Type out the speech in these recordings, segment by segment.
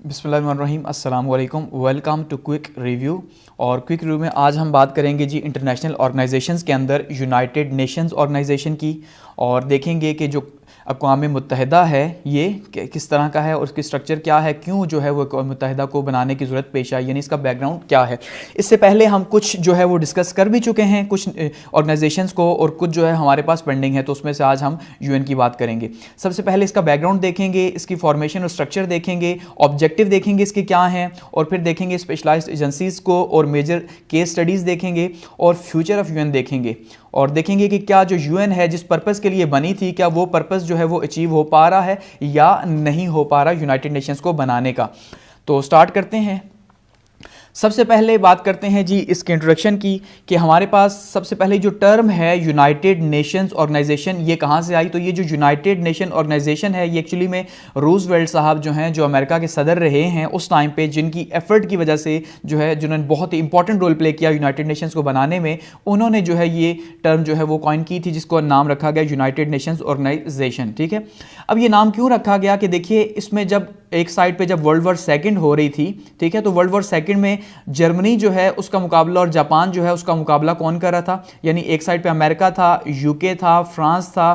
बिस्मिल्लाहिर्रहमानिर्रहीम अस्सलाम वालेकुम, वेलकम टू क्विक रिव्यू। और क्विक रिव्यू में आज हम बात करेंगे जी इंटरनेशनल ऑर्गेनाइजेशंस के अंदर यूनाइटेड नेशंस ऑर्गेनाइजेशन की, और देखेंगे कि जो अक़वाम मुत्तहिदा है ये किस तरह का है और उसकी स्ट्रक्चर क्या है, क्यों जो है वो अक़वाम मुत्तहिदा को बनाने की ज़रूरत पेश आई, यानी इसका बैकग्राउंड क्या है। इससे पहले हम कुछ जो है वो डिस्कस कर भी चुके हैं कुछ ऑर्गेनाइजेशंस को, और कुछ जो है हमारे पास पेंडिंग है, तो उसमें से आज हम यूएन की बात करेंगे। सबसे पहले इसका बैकग्राउंड देखेंगे, इसकी फॉर्मेशन और स्ट्रक्चर देखेंगे, ऑब्जेक्टिव देखेंगे इसके क्या हैं, और फिर देखेंगे स्पेशलाइज्ड एजेंसीज़ को और मेजर केस स्टडीज़ देखेंगे, और फ्यूचर ऑफ यूएन देखेंगे, और देखेंगे कि क्या जो यूएन है जिस पर्पस के लिए बनी थी, क्या वो पर्पस जो है वो अचीव हो पा रहा है या नहीं हो पा रहा यूनाइटेड नेशंस को बनाने का। तो स्टार्ट करते हैं। सबसे पहले बात करते हैं जी इसके इंट्रोडक्शन की, कि हमारे पास सबसे पहले जो टर्म है यूनाइटेड नेशंस ऑर्गेनाइजेशन, ये कहाँ से आई। तो ये जो यूनाइटेड नेशन ऑर्गेनाइजेशन है ये एक्चुअली में रूजवेल्ट साहब जो हैं, जो अमेरिका के सदर रहे हैं उस टाइम पे, जिनकी एफर्ट की वजह से जो है, जिन्होंने बहुत ही इंपॉर्टेंट रोल प्ले किया यूनाइटेड नेशंस को बनाने में, उन्होंने जो है ये टर्म जो है वो कॉइन की थी, जिसको नाम रखा गया यूनाइटेड नेशंस ऑर्गेनाइजेशन। ठीक है, अब ये नाम क्यों रखा गया कि देखिए इसमें जब एक साइड पे जब वर्ल्ड वॉर सेकंड हो रही थी, ठीक है, तो वर्ल्ड वॉर सेकंड में जर्मनी जो है उसका मुकाबला और जापान जो है उसका मुकाबला कौन कर रहा था, यानी एक साइड पे अमेरिका था, यूके था, फ्रांस था,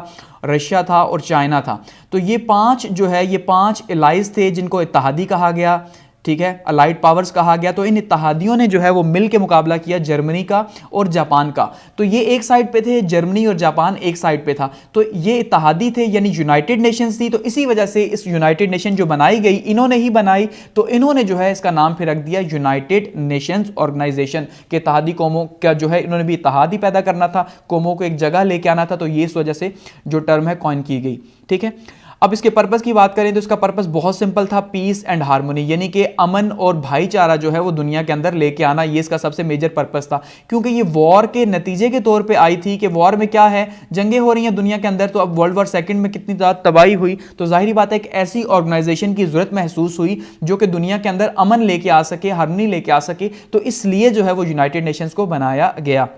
रशिया था और चाइना था। तो ये पांच जो है ये पांच एलाइज थे जिनको इत्तेहादी कहा गया, ठीक है, अलाइड पावर्स कहा गया। तो इन इत्तेहादियों ने जो है वो मिल के मुकाबला किया जर्मनी का और जापान का। तो ये एक साइड पे थे, जर्मनी और जापान एक साइड पे था, तो ये इत्तेहादी थे, यानी यूनाइटेड नेशंस थी। तो इसी वजह से इस यूनाइटेड नेशन जो बनाई गई इन्होंने ही बनाई, तो इन्होंने जो है इसका नाम फिर रख दिया यूनाइटेड नेशंस ऑर्गेनाइजेशन के। इत्तेहादी कौमों का जो है इन्होंने भी इत्तेहाद ही पैदा करना था, कौमों को एक जगह लेके आना था, तो ये इस वजह से जो टर्म है कॉइन की गई। ठीक है, अब इसके पर्पस की बात करें तो इसका पर्पस बहुत सिंपल था, पीस एंड हार्मोनी, यानी कि अमन और भाईचारा जो है वो दुनिया के अंदर लेके आना, ये इसका सबसे मेजर पर्पस था। क्योंकि ये वॉर के नतीजे के तौर पे आई थी कि वॉर में क्या है, जंगें हो रही हैं दुनिया के अंदर, तो अब वर्ल्ड वॉर सेकंड में कितनी ज़्यादा तबाही हुई, तो जाहिर बात है एक ऐसी ऑर्गेनाइजेशन की जरूरत महसूस हुई जो कि दुनिया के अंदर अमन लेके आ सके, हार्मनी लेके आ सके, तो इसलिए जो है वो यूनाइटेड नेशंस को बनाया गया।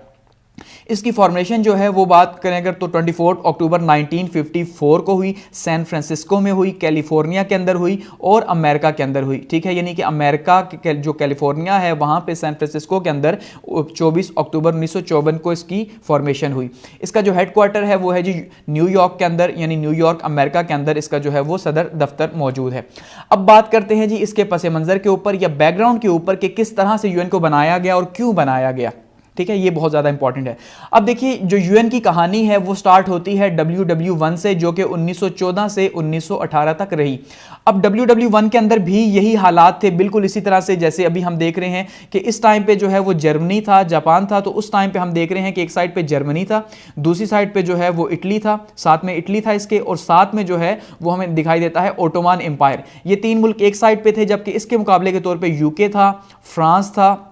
इसकी फॉर्मेशन जो है वो बात करें अगर तो 24 अक्टूबर 1954 को हुई, सैन फ्रांसिस्को में हुई, कैलिफोर्निया के अंदर हुई और अमेरिका के अंदर हुई। ठीक है, यानी कि अमेरिका के जो कैलिफोर्निया है वहां पे सैन फ्रांसिस्को के अंदर 24 अक्टूबर 1954 को इसकी फॉर्मेशन हुई। इसका जो हेडक्वार्टर है वो है जी न्यूयॉर्क के अंदर, यानी न्यूयॉर्क अमेरिका के अंदर इसका जो है वो सदर दफ्तर मौजूद है। अब बात करते हैं जी इसके पस मंजर के ऊपर या बैकग्राउंड के ऊपर कि किस तरह से यूएन को बनाया गया और क्यों बनाया गया। ठीक है, ये बहुत ज़्यादा इंपॉर्टेंट है। अब देखिए जो यूएन की कहानी है वो स्टार्ट होती है WW1 से, जो कि 1914 से 1918 तक रही। अब WW1 के अंदर भी यही हालात थे, बिल्कुल इसी तरह से जैसे अभी हम देख रहे हैं कि इस टाइम पे जो है वो जर्मनी था, जापान था, तो उस टाइम पे हम देख रहे हैं कि एक साइड पे जर्मनी था, दूसरी साइड पे जो है वो इटली था, साथ में इटली था इसके, और साथ में जो है वो हमें दिखाई देता है ओटोमान एम्पायर। ये तीन मुल्क एक साइड पे थे, जबकि इसके मुकाबले के तौर पर यूके था, फ्रांस था,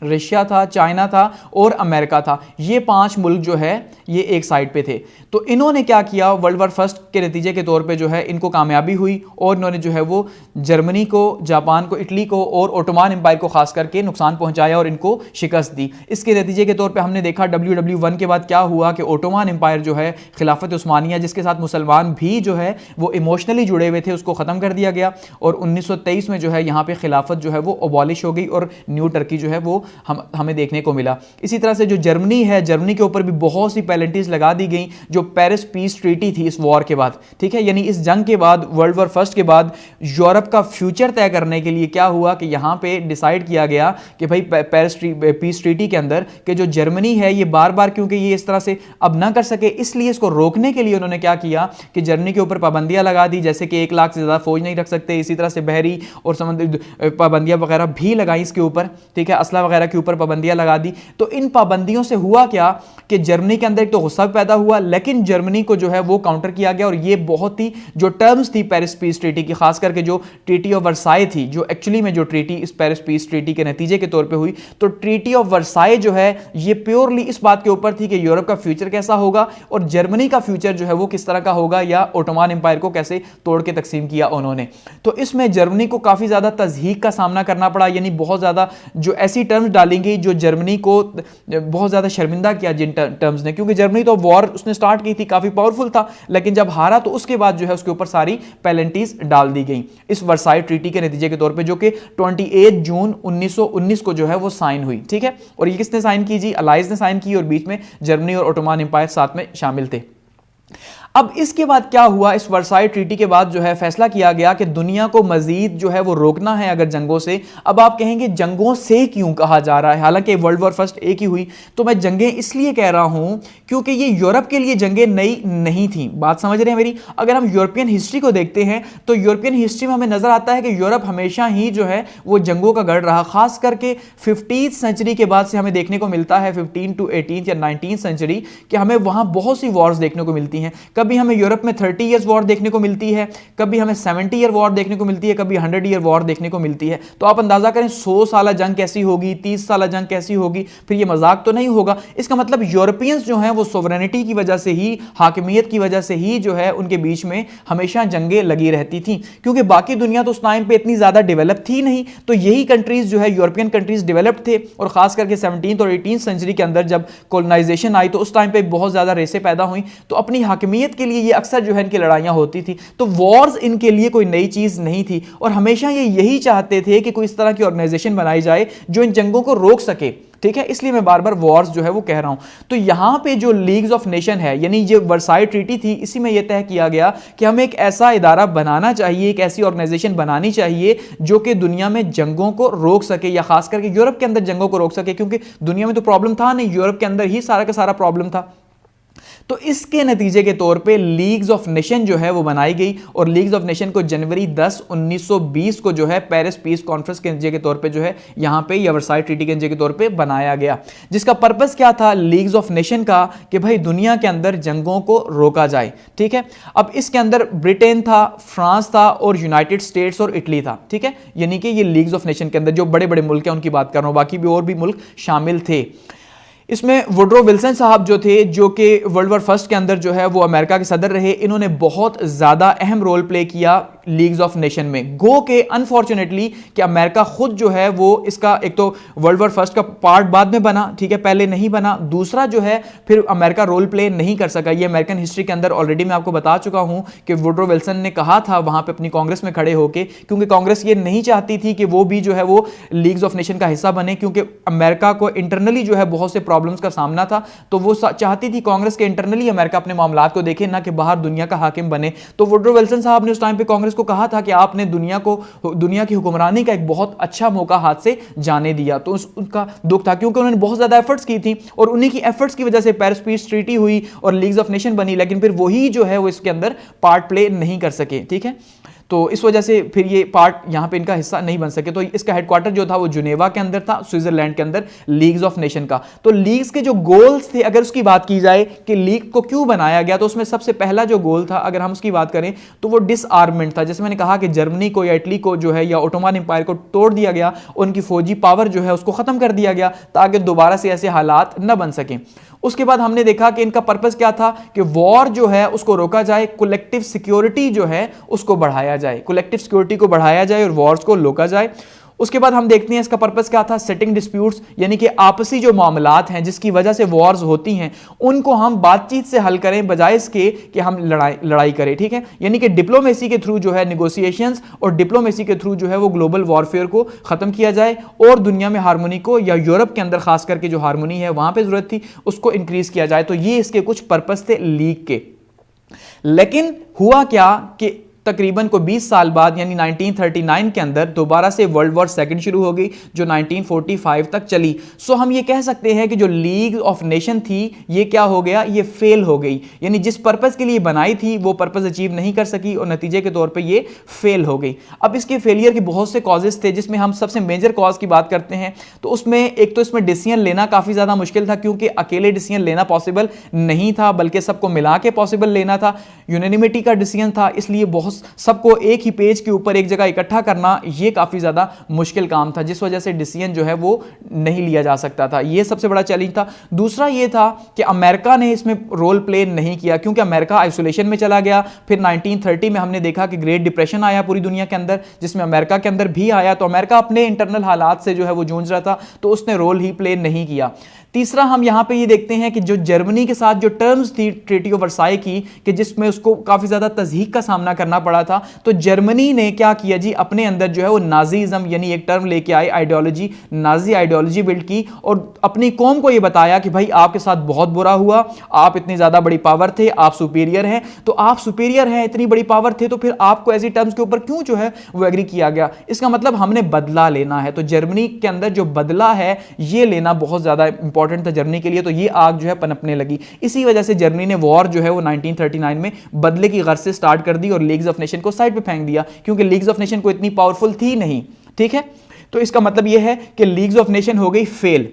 रशिया था, चाइना था और अमेरिका था। ये पांच मुल्क जो है ये एक साइड पे थे। तो इन्होंने क्या किया, वर्ल्ड वॉर फर्स्ट के नतीजे के तौर पे जो है इनको कामयाबी हुई, और इन्होंने जो है वो जर्मनी को, जापान को, इटली को और ओटोमान एम्पायर को खास करके नुकसान पहुंचाया और इनको शिकस्त दी। इसके नतीजे के तौर पे हमने देखा WW1 के बाद क्या हुआ कि ओटोमान एम्पायर जो है खिलाफत उस्मानिया, जिसके साथ मुसलमान भी जो है वो इमोशनली जुड़े हुए थे, उसको ख़त्म कर दिया गया, और 1923 में जो है यहाँ पर खिलाफत जो है वो अबॉलिश हो गई और न्यू टर्की जो है वो हमें देखने को मिला। इसी तरह से जो जर्मनी है, जर्मनी के ऊपर भी बहुत सी पेनल्टीज लगा दी गई जो पेरिस पीस ट्रीटी थी इस वॉर के बाद। ठीक है, यानी इस जंग के बाद, वर्ल्ड वॉर फर्स्ट के बाद यूरोप का फ्यूचर तय करने के लिए क्या हुआ कि यहां पे डिसाइड किया गया कि भाई पेरिस पीस ट्रीटी के अंदर कि जो जर्मनी है ये बार बार, क्योंकि ये इस तरह से अब ना कर सके, इसलिए इसको रोकने के लिए उन्होंने क्या किया कि जर्मनी के ऊपर पाबंदियां लगा दी, जैसे कि 1 लाख से ज्यादा फौज नहीं रख सकते, इसी तरह से बहरी और समुद्री पाबंदियां वगैरह भी लगाई इसके ऊपर। ठीक है, असला वगैरह के ऊपर पाबंदियां लगा दी। तो इन पाबंदियों से हुआ क्या कि जर्मनी के अंदर एक तो गुस्सा पैदा हुआ, लेकिन जर्मनी को जो है वो काउंटर किया गया, और ये बहुत ही जो टर्म्स थी पेरिस पीस ट्रीटी की, खास करके जो ट्रीटी ऑफ वर्साई थी, जो एक्चुअली में जो ट्रीटी इस पेरिस पीस ट्रीटी के नतीजे के तौर पे हुई, तो ट्रीटी ऑफ वर्साई जो है ये प्योरली इस बात के ऊपर थी कि यूरोप का फ्यूचर कैसा होगा और जर्मनी का फ्यूचर जो है वो किस तरह का होगा, या ओटोमान एम्पायर को कैसे तोड़ के तकसीम किया उन्होंने। तो इसमें जर्मनी को काफी ज्यादा तज़हीक का सामना करना पड़ा, यानी बहुत ज्यादा जो ऐसी टर्म्स टर्म्स डाली गई जो जर्मनी को बहुत ज़्यादा शर्मिंदा किया, जिन टर्म्स ने, क्योंकि जर्मनी तो वॉर उसने स्टार्ट की थी, काफ़ी पावरफुल था, लेकिन जब हारा तो उसके बाद जो है उसके ऊपर सारी पेनल्टीज डाल दी गई इस वर्साई ट्रीटी के नतीजे के तौर पे, जो कि 28 जून 1919 को जो है वो साइन हुई। ठीक है, और ये किसने साइन की जी? अलाइज ने साइन की, और बीच में जर्मनी और ओटोमान एम्पायर साथ में शामिल थे। अब इसके बाद क्या हुआ? इस वर्साई ट्रीटी के बाद जो है फैसला किया गया कि दुनिया को मजीद जो है वो रोकना है अगर जंगों से। अब आप कहेंगे जंगों से क्यों कहा जा रहा है, हालांकि वर्ल्ड वॉर फर्स्ट एक ही हुई। तो मैं जंगें इसलिए कह रहा हूं क्योंकि ये यूरोप के लिए जंगें नई नहीं थी। बात समझ रहे हैं मेरी? अगर हम यूरोपियन हिस्ट्री को देखते हैं तो यूरोपियन हिस्ट्री में हमें नजर आता है कि यूरोप हमेशा ही जो है वो जंगों का गढ़ रहा, खास करके 15th सेंचुरी के बाद से हमें देखने को मिलता है, 15 to 18 या 19th सेंचुरी, कि हमें वहां बहुत सी वॉर्स देखने को मिलती हैं। कभी हमें यूरोप में 30 ईयर्स वॉर देखने को मिलती है, कभी हमें 70 ईयर वॉर देखने को मिलती है, कभी 100 ईयर वॉर देखने को मिलती है। तो आप अंदाजा करें 100 साल जंग कैसी होगी, 30 साल जंग कैसी होगी, फिर ये मजाक तो नहीं होगा। इसका मतलब यूरोपियंस जो हैं वो सोवरेनिटी की वजह से ही, हाकिमियत की वजह से ही जो है उनके बीच में हमेशा जंगें लगी रहती थी, क्योंकि बाकी दुनिया तो उस टाइम पे इतनी ज्यादा डेवलप थी नहीं। तो यही कंट्रीज जो है यूरोपियन कंट्रीज डेवलप थे, और खास करके 17th और 18th सेंचुरी के अंदर जब कॉलोनाइजेशन आई तो उस टाइम पे बहुत ज्यादा रेसें पैदा हुई। तो अपनी हाकिमियत के लिए ये अक्सर जो है इनकी लड़ाइयां होती थी। तो वॉर्स इनके लिए कोई नई चीज नहीं थी, और हमेशा ये यही चाहते थे कि कोई इस तरह की ऑर्गेनाइजेशन बनाई जाए जो इन जंगों को रोक सके। ठीक है, इसलिए मैं बार बार वॉर्स जो है वो कह रहा हूं। तो यहां पे जो लीग्स ऑफ नेशन है, यानी जो वर्साई ट्रीटी थी, इसी में यह तय किया गया कि हमें एक ऐसा इदारा बनाना चाहिए, एक ऐसी ऑर्गेनाइजेशन बनानी चाहिए जो कि दुनिया में जंगों को रोक सके, या खास करके यूरोप के अंदर जंगों को रोक सके, क्योंकि दुनिया में तो प्रॉब्लम था नहीं, यूरोप के अंदर ही सारा का सारा प्रॉब्लम था। तो इसके नतीजे के तौर पे लीग्स ऑफ नेशन जो है वो बनाई गई, और लीग्स ऑफ नेशन को जनवरी 10, 1920 को जो है पेरिस पीस कॉन्फ्रेंस के नतीजे के तौर पे जो है यहां पे, या वर्साई ट्रीटी के नतीजे के तौर पे बनाया गया, जिसका पर्पस क्या था लीग्स ऑफ नेशन का, कि भाई दुनिया के अंदर जंगों को रोका जाए। ठीक है, अब इसके अंदर ब्रिटेन था, फ्रांस था, और यूनाइटेड स्टेट्स और इटली था। ठीक है, यानी कि ये लीग्स ऑफ नेशन के अंदर जो बड़े बड़े मुल्क हैं उनकी बात कर रहा हूं, बाकी भी और भी मुल्क शामिल थे। इसमें वुडरो विल्सन साहब जो थे, जो कि वर्ल्ड वॉर फर्स्ट के अंदर जो है वो अमेरिका के सदर रहे, इन्होंने बहुत ज़्यादा अहम रोल प्ले किया लीग्स ऑफ नेशन में। गो के अनफॉर्चुनेटली कि अमेरिका खुद जो है वो इसका, एक तो वर्ल्ड वॉर फर्स्ट का पार्ट बाद में बना, ठीक है, पहले नहीं बना, दूसरा जो है फिर अमेरिका रोल प्ले नहीं कर सका। ये अमेरिकन हिस्ट्री के अंदर ऑलरेडी मैं आपको बता चुका हूं कि वुडरो विल्सन ने कहा था वहां पे अपनी कांग्रेस में खड़े होकर, क्योंकि कांग्रेस ये नहीं चाहती थी कि वो भी जो है वो लीग्स ऑफ नेशन का हिस्सा बने, क्योंकि अमेरिका को इंटरनली जो है बहुत से प्रॉब्लम्स का सामना था। तो वो चाहती थी कांग्रेस के इंटरनली अमेरिका अपने मामलात को देखे, ना कि बाहर दुनिया का हाकिम बने। तो वुडरो विल्सन साहब ने उस टाइम पे कांग्रेस को कहा था कि आपने दुनिया की हुक्मरानी का एक बहुत अच्छा मौका हाथ से जाने दिया। तो उनका दुख था, क्योंकि उन्होंने बहुत ज्यादा एफर्ट्स की थी, और उन्हीं की एफर्ट्स की वजह से पेरिस पीस ट्रीटी हुई और लीग्स ऑफ नेशन बनी, लेकिन फिर वही जो है वो इसके अंदर पार्ट प्ले नहीं कर सके। ठीक है, तो इस वजह से फिर ये पार्ट यहाँ पे इनका हिस्सा नहीं बन सके। तो इसका हेडक्वार्टर जो था वो जुनेवा के अंदर था, स्विट्जरलैंड के अंदर, लीग्स ऑफ नेशन का। तो लीग्स के जो गोल्स थे, अगर उसकी बात की जाए कि लीग को क्यों बनाया गया, तो उसमें सबसे पहला जो गोल था, अगर हम उसकी बात करें, तो वो डिसआर्ममेंट था। जैसे मैंने कहा कि जर्मनी को या इटली को जो है, या ओटोमन एम्पायर को तोड़ दिया गया, उनकी फौजी पावर जो है उसको खत्म कर दिया गया, ताकि दोबारा से ऐसे हालात न बन सकें। उसके बाद हमने देखा कि इनका पर्पस क्या था कि वॉर जो है उसको रोका जाए, कलेक्टिव सिक्योरिटी जो है उसको बढ़ाया जाए, कलेक्टिव सिक्योरिटी को बढ़ाया जाए और वॉर्स को रोका जाए। उसके बाद हम देखते हैं इसका पर्पस क्या था, सेटिंग डिस्प्यूट्स, यानी कि आपसी जो मामलात हैं जिसकी वजह से वॉर्स होती हैं उनको हम बातचीत से हल करें, बजाय इसके कि हम लड़ाई करें। ठीक है, यानी कि डिप्लोमेसी के थ्रू जो है, निगोशिएशंस और डिप्लोमेसी के थ्रू जो है वो ग्लोबल वॉरफेयर को खत्म किया जाए, और दुनिया में हार्मोनी को, या यूरोप के अंदर खास करके जो हार्मोनी है वहां पर जरूरत थी उसको इंक्रीज किया जाए। तो ये इसके कुछ पर्पस थे लीग के। लेकिन हुआ क्या कि तकरीबन को 20 साल बाद, यानी 1939 के अंदर दोबारा से वर्ल्ड वॉर सेकंड शुरू हो गई, जो 1945 तक चली। सो हम ये कह सकते हैं कि जो लीग ऑफ नेशन थी ये क्या हो गया, ये फेल हो गई, यानी जिस पर्पस के लिए बनाई थी वो पर्पस अचीव नहीं कर सकी, और नतीजे के तौर पे ये फेल हो गई। अब इसके फेलियर के बहुत से कॉजेस थे, जिसमें हम सबसे मेजर कॉज की बात करते हैं तो उसमें एक तो इसमें डिसीजन लेना काफी ज्यादा मुश्किल था, क्योंकि अकेले डिसीजन लेना पॉसिबल नहीं था, बल्कि सबको मिला के पॉसिबल लेना था। यूनानिमिटी का डिसीजन था, इसलिए बहुत सबको एक ही पेज के ऊपर एक जगह इकट्ठा करना ये काफ़ी ज़्यादा मुश्किल काम था, जिस वजह से डिसीजन जो है वो नहीं लिया जा सकता था। ये सबसे बड़ा चैलेंज था। दूसरा ये था कि अमेरिका ने इसमें रोल प्ले नहीं किया, क्योंकि अमेरिका आइसोलेशन में चला गया। फिर 1930 में हमने देखा कि ग्रेट डिप्रेशन आया पूरी दुनिया के अंदर, जिसमें अमेरिका के अंदर भी आया। तो अमेरिका अपने इंटरनल हालात से जो है वो जूझ रहा था, तो उसने रोल ही प्ले नहीं किया। तीसरा हम यहां पे ये देखते हैं कि जो जर्मनी के साथ जो टर्म्स थी ट्रीटी ऑफ वर्साई की, कि जिसमें उसको काफी ज्यादा तज़हीक का सामना करना पड़ा था, तो जर्मनी ने क्या किया जी, अपने अंदर जो है वो नाजीज्म यानी एक टर्म लेके आए, आइडियोलॉजी, नाजी आइडियोलॉजी बिल्ड की और अपनी कौम को ये बताया कि भाई आपके साथ बहुत बुरा हुआ, आप इतनी ज्यादा बड़ी पावर थे, आप सुपीरियर हैं, तो आप सुपीरियर हैं, इतनी बड़ी पावर थे, तो फिर आपको ऐसी टर्म्स के ऊपर क्यों जो है वो एग्री किया गया। इसका मतलब हमने बदला लेना है। तो जर्मनी के अंदर जो बदला है ये लेना बहुत ज्यादा इंपॉर्टेंट था जर्मनी के लिए। तो ये आग जो है पनपने लगी। इसी वजह से जर्मनी ने वॉर जो है वो 1939 में बदले की गर्ज से स्टार्ट कर दी और लीग्स ऑफ नेशन को साइड पे फेंक दिया, क्योंकि लीग्स ऑफ नेशन को इतनी पावरफुल थी नहीं। ठीक है, तो इसका मतलब यह है कि लीग्स ऑफ नेशन हो गई फेल।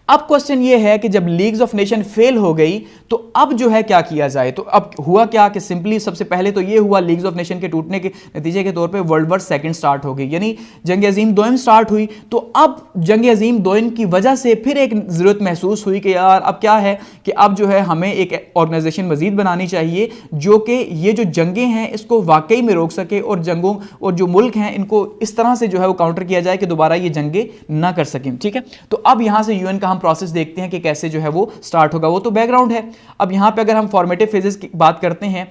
अब क्वेश्चन ये है कि जब लीग्स ऑफ नेशन फेल हो गई तो अब जो है क्या किया जाए। तो अब हुआ क्या कि सिंपली सबसे पहले तो ये हुआ, लीग्स ऑफ नेशन के टूटने के नतीजे के तौर पे वर्ल्ड वॉर सेकंड स्टार्ट हो गई, यानी जंग अजीम दोयम स्टार्ट हुई। तो अब जंग अजीम दोयम की वजह से फिर एक ज़रूरत महसूस हुई कि यार अब क्या है कि अब जो है हमें एक ऑर्गेनाइजेशन मजीद बनानी चाहिए जो कि ये जो जंगें हैं इसको वाकई में रोक सके और जंगों और जो मुल्क हैं इनको इस तरह से जो है वो काउंटर किया जाए कि दोबारा ये जंगें ना कर सकें। ठीक है, तो अब यहां से यूएन का हम प्रोसेस देखते हैं कि कैसे जो है वो स्टार्ट होगा। वो तो बैकग्राउंड है। अब यहां पे अगर हम फॉर्मेटिव फेजेस की बात करते हैं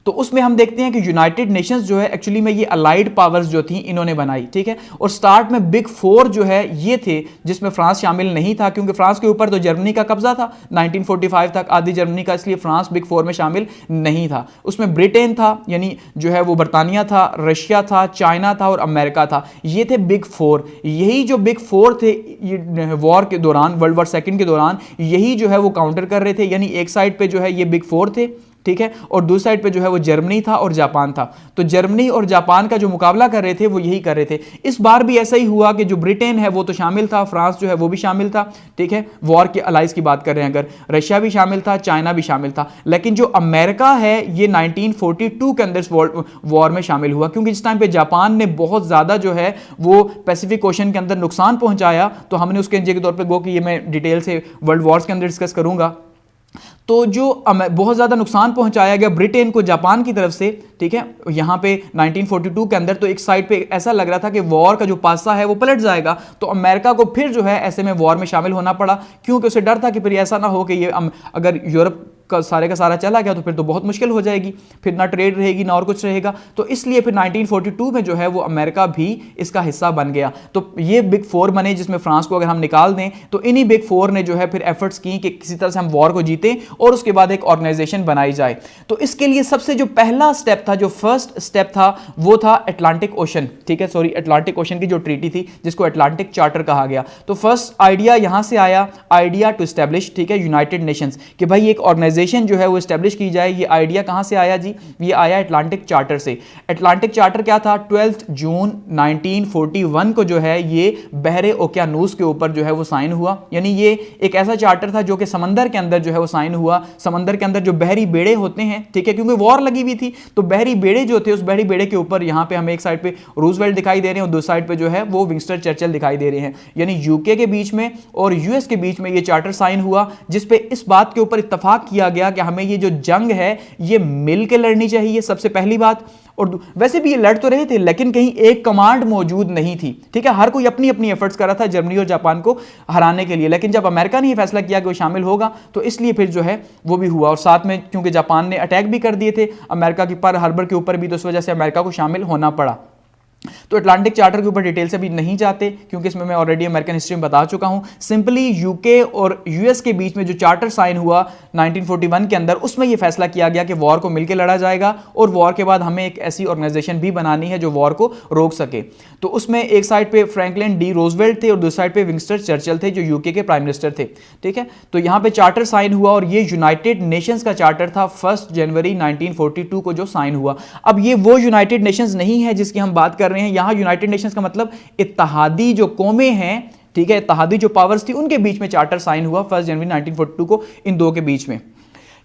तो उसमें हम देखते हैं कि यूनाइटेड नेशंस जो है एक्चुअली में ये अलाइड पावर्स जो थी इन्होंने बनाई। ठीक है, और स्टार्ट में बिग फोर जो है ये थे, जिसमें फ्रांस शामिल नहीं था, क्योंकि फ्रांस के ऊपर तो जर्मनी का कब्जा था 1945 तक, आधी जर्मनी का, इसलिए फ्रांस बिग फोर में शामिल नहीं था। उसमें ब्रिटेन था, यानी जो है वो बरतानिया था, रशिया था, चाइना था और अमेरिका था। ये थे बिग फोर। यही जो बिग फोर थे वॉर के दौरान, वर्ल्ड वॉर सेकंड के दौरान, यही जो है वो काउंटर कर रहे थे। यानी एक साइड पे जो है ये बिग फोर थे, ठीक है, और दूसरी साइड पे जो है वो जर्मनी था और जापान था। तो जर्मनी और जापान का जो मुकाबला कर रहे थे वो यही कर रहे थे। इस बार भी ऐसा ही हुआ कि जो ब्रिटेन है वो तो शामिल था, फ्रांस जो है वो भी शामिल था। ठीक है, वॉर के अलाइज की बात कर रहे हैं अगर, रशिया भी शामिल था, चाइना भी शामिल था। लेकिन जो अमेरिका है ये 1942 के अंदर वॉर में शामिल हुआ, क्योंकि जिस टाइम पे जापान ने बहुत ज्यादा जो है वो पैसिफिक ओशन के अंदर नुकसान पहुंचाया, तो हमने उसके नतीजे के तौर पर गो कि ये मैं डिटेल से वर्ल्ड वॉर्स के अंदर डिस्कस करूंगा। तो जो बहुत ज़्यादा नुकसान पहुंचाया गया ब्रिटेन को जापान की तरफ से, ठीक है, यहाँ पे 1942 के अंदर, तो एक साइड पे ऐसा लग रहा था कि वॉर का जो पासा है वो पलट जाएगा। तो अमेरिका को फिर जो है ऐसे में वॉर में शामिल होना पड़ा, क्योंकि उसे डर था कि फिर ऐसा ना हो कि ये अगर यूरोप का सारा चला गया तो फिर तो बहुत मुश्किल हो जाएगी, फिर ना ट्रेड रहेगी ना और कुछ रहेगा। तो इसलिए फिर 1942 में जो है वो अमेरिका भी इसका हिस्सा बन गया। तो ये बिग फोर बने, जिसमें फ्रांस को अगर हम निकाल दें तो इन्हीं बिग फोर ने जो है फिर एफर्ट्स की कि किसी तरह से हम वॉर को जीतें और उसके बाद एक ऑर्गेनाइजेशन बनाई जाए। तो इसके लिए सबसे जो पहला स्टेप था, जो फर्स्ट स्टेप था, वो था अटलांटिक ओशन। ठीक है, सॉरी, अटलांटिक ओशन की जो ट्रीटी थी जिसको अटलांटिक चार्टर कहा गया। तो फर्स्ट आइडिया यहां से आया, आइडिया टू एस्टैब्लिश, ठीक है, यूनाइटेड नेशंस, कि भाई एक ऑर्गेनाइजेशन जो है वो एस्टैब्लिश की जाए। ये आइडिया कहां से आया जी? ये आया अटलांटिक चार्टर से। अटलांटिक चार्टर क्या था? 12 जून 1941 को जो है ये बहरे ओकियानूस के ऊपर जो है वो साइन हुआ। यानी ये एक ऐसा चार्टर था जो कि समंदर के अंदर जो है वो साइन हुआ। समंदर के अंदर जो बहरी बेड़े होते हैं, ठीक है, क्योंकि वॉर लगी हुई थी, तो बहरी बेड़े जो थे, उस बहरी बेड़े के ऊपर यहां पे हमें एक साइड पे रूजवेल्ट दिखाई दे रहे हैं और दूसरी साइड पे जो है वो विंस्टन चर्चिल दिखाई दे रहे हैं। यानी यूके के बीच में और यूएस के बीच में ये चार्टर साइन हुआ, जिसपे इस बात के ऊपर इत्तेफाक किया गया कि हमें ये जो जंग है ये मिलकर लड़नी चाहिए, सबसे पहली बात। और वैसे भी ये लड़ तो रहे थे, लेकिन कहीं एक कमांड मौजूद नहीं थी। ठीक है, हर कोई अपनी अपनी एफर्ट्स कर रहा था जर्मनी और जापान को हराने के लिए। लेकिन जब अमेरिका ने ये फैसला किया कि वो शामिल होगा, तो इसलिए फिर जो है वो भी हुआ। और साथ में क्योंकि जापान ने अटैक भी कर दिए थे अमेरिका की पर हार्बर के ऊपर भी, तो इस वजह से अमेरिका को शामिल होना पड़ा। तो अटलांटिक चार्टर के ऊपर डिटेल से भी नहीं जाते, क्योंकि इसमें मैं ऑलरेडी अमेरिकन हिस्ट्री में बता चुका हूं। सिंपली यूके और यूएस के बीच में जो चार्टर साइन हुआ 1941 के अंदर, उसमें यह फैसला किया गया कि वॉर को मिलकर लड़ा जाएगा और वॉर के बाद हमें एक ऐसी ऑर्गेनाइजेशन भी बनानी है जो वॉर को रोक सके। तो उसमें एक साइड पे फ्रैंकलिन डी रोजवेल्ट थे और दूसरी साइड पे विंस्टन चर्चिल थे जो यूके के प्राइम मिनिस्टर थे। ठीक है, तो यहां पे चार्टर साइन हुआ और ये यूनाइटेड नेशंस का चार्टर था 1 जनवरी 1942 को जो साइन हुआ। अब ये वो यूनाइटेड नेशंस नहीं है जिसकी हम बात कर रहे हैं। यहां यूनाइटेड नेशंस का मतलब इत्तेहादी जो कौमें हैं, ठीक है, इत्तेहादी जो पावर्स थी, उनके बीच में चार्टर साइन हुआ 1 जनवरी 1942 को, इन दो के बीच में।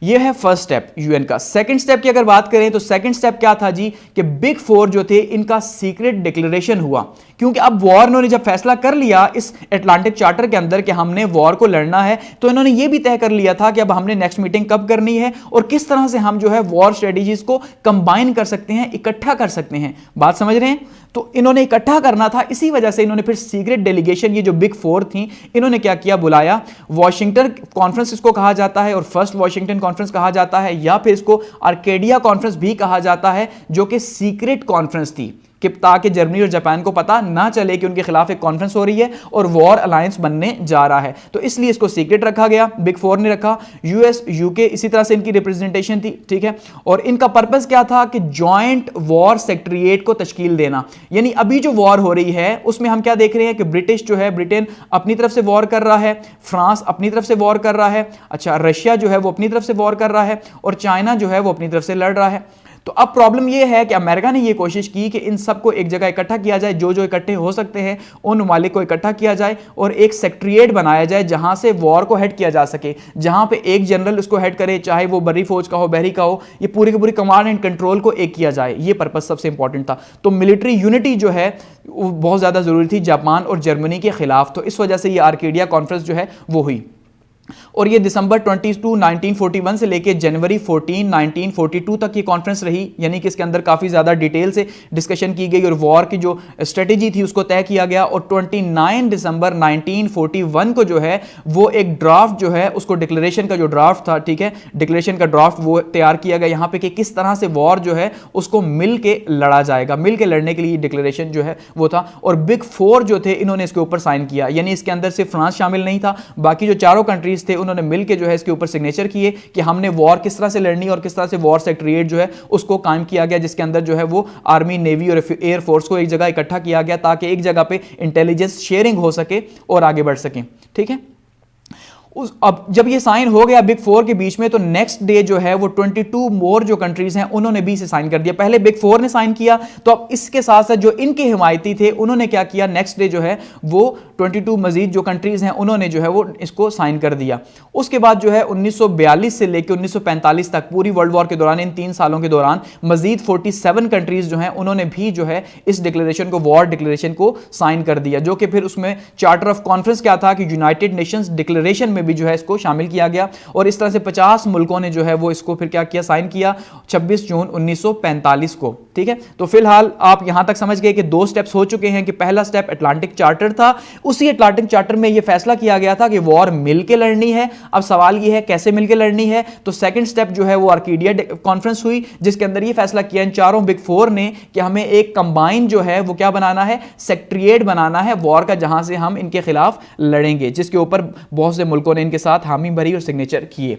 ये है फर्स्ट स्टेप यूएन का। सेकंड स्टेप की अगर बात करें तो सेकंड स्टेप क्या था जी कि बिग फोर जो थे इनका सीक्रेट डिक्लेरेशन हुआ, क्योंकि अब वॉर ने जब फैसला कर लिया इस अटलांटिक चार्टर के अंदर कि हमने वॉर को लड़ना है, तो इन्होंने ये भी तय कर लिया था कि अब हमने नेक्स्ट मीटिंग कब करनी है और किस तरह से हम जो है वॉर स्ट्रेटेजीज को कंबाइन कर सकते हैं, इकट्ठा कर सकते हैं। बात समझ रहे हैं? तो इन्होंने इकट्ठा करना था, इसी वजह से इन्होंने फिर सीक्रेट डेलीगेशन, ये जो बिग फोर थी, इन्होंने क्या किया, बुलाया। वॉशिंगटन कॉन्फ्रेंस इसको कहा जाता है और फर्स्ट वॉशिंगटन कॉन्फ्रेंस कहा जाता है, या फिर इसको आर्केडिया कॉन्फ्रेंस भी कहा जाता है, जो कि सीक्रेट कॉन्फ्रेंस थी कि ताकि जर्मनी और जापान को पता ना चले कि उनके खिलाफ एक कॉन्फ्रेंस हो रही है और वॉर अलायंस बनने जा रहा है। तो इसलिए इसको सीक्रेट रखा गया, बिग फोर ने रखा। यूएस, यूके इसी तरह से इनकी रिप्रेजेंटेशन थी, ठीक है। और इनका पर्पस क्या था कि जॉइंट वॉर सेक्रेटरीट को तश्कील देना। यानी अभी जो वॉर हो रही है उसमें हम क्या देख रहे हैं कि ब्रिटिश जो है, ब्रिटेन अपनी तरफ से वॉर कर रहा है, फ्रांस अपनी तरफ से वॉर कर रहा है, अच्छा रशिया जो है वो अपनी तरफ से वॉर कर रहा है और चाइना जो है वो अपनी तरफ से लड़ रहा है। तो अब प्रॉब्लम यह है कि अमेरिका ने यह कोशिश की कि इन सबको एक जगह इकट्ठा किया जाए, जो जो इकट्ठे हो सकते हैं उन ममालिक को इकट्ठा किया जाए और एक सेक्रेटरीट बनाया जाए जहां से वॉर को हेड किया जा सके, जहां पे एक जनरल उसको हेड करे, चाहे वो बर्री फौज का हो, बहरी का हो, ये पूरी की पूरी कमांड एंड कंट्रोल को एक किया जाए। ये पर्पस सबसे इंपॉर्टेंट था। तो मिलिट्री यूनिटी जो है वो बहुत ज्यादा जरूरी थी जापान और जर्मनी के खिलाफ। तो इस वजह से ये आर्केडिया कॉन्फ्रेंस जो है वो हुई और ये दिसंबर 22, 1941 से लेके जनवरी 14, 1942 तक ये कॉन्फ्रेंस रही। यानी कि इसके अंदर काफ़ी ज़्यादा डिटेल से डिस्कशन की गई और वॉर की जो स्ट्रेटेजी थी उसको तय किया गया। और 29 दिसंबर 1941 को जो है वो एक ड्राफ्ट जो है उसको डिक्लेरेशन का जो ड्राफ्ट था, ठीक है, डिक्लेरेशन का ड्राफ्ट वो तैयार किया गया यहाँ पे कि किस तरह से वॉर जो है उसको मिल के लड़ा जाएगा। मिल के लड़ने के लिए डिक्लेरेशन जो है वो था और बिग फोर जो थे इन्होंने इसके ऊपर साइन किया। यानी इसके अंदर सिर्फ फ्रांस शामिल नहीं था, बाकी जो चारों कंट्रीज थे उन्होंने मिलकर जो है इसके ऊपर सिग्नेचर किए कि हमने वॉर किस तरह से लड़नी और किस तरह से वॉर सेक्रेटरीट जो है उसको कायम किया गया, जिसके अंदर जो है वो आर्मी, नेवी और एयर फोर्स को एक जगह इकट्ठा किया गया ताकि एक जगह पे इंटेलिजेंस शेयरिंग हो सके और आगे बढ़ सके, ठीक है। अब जब ये साइन हो गया बिग फोर के बीच में, तो नेक्स्ट डे जो है वो 22 मोर जो कंट्रीज हैं उन्होंने भी इसे साइन कर दिया। पहले बिग फोर ने साइन किया, तो अब इसके साथ साथ जो इनके हिमायती थे उन्होंने क्या किया, नेक्स्ट डे जो है वो 22 मजीद जो कंट्रीज हैं उन्होंने जो है वो इसको साइन कर दिया। उसके बाद जो है 1942 से लेकर 1945 तक पूरी वर्ल्ड वॉर के दौरान, इन 3 सालों के दौरान मजीद 47 कंट्रीज जो हैं उन्होंने भी जो है इस डिक्लेरेशन को, वॉर डिक्लेरेशन को साइन कर दिया, जो कि फिर उसमें चार्टर ऑफ कॉन्फ्रेंस क्या था कि यूनाइटेड नेशंस डिक्लेरेशन में भी जो है इसको शामिल किया गया। और इस तरह से 50 मुल्कों ने जो है वो इसको फिर क्या किया, साइन किया 26 जून 1945 को, ठीक है। तो फिलहाल आप यहां तक समझ गए कि 2 स्टेप्स हो चुके हैं कि पहला स्टेप अटलांटिक चार्टर था, उसी अटलांटिक चार्टर में यह फैसला किया गया था कि वॉर मिलकर लड़नी है। अब सवाल यह है कैसे मिलकर लड़नी है, तो सेकंड स्टेप जो है वो आर्केडिया कॉन्फ्रेंस हुई, जिसके अंदर यह फैसला किया इन चारों बिग फोर ने कि हमें एक कंबाइन जो है वो क्या बनाना है, सेक्रेटरीट बनाना है वॉर का, जहां से हम इनके खिलाफ लड़ेंगे, जिसके ऊपर बहुत से मुल्कों ने इनके साथ हामी भरी और सिग्नेचर किए।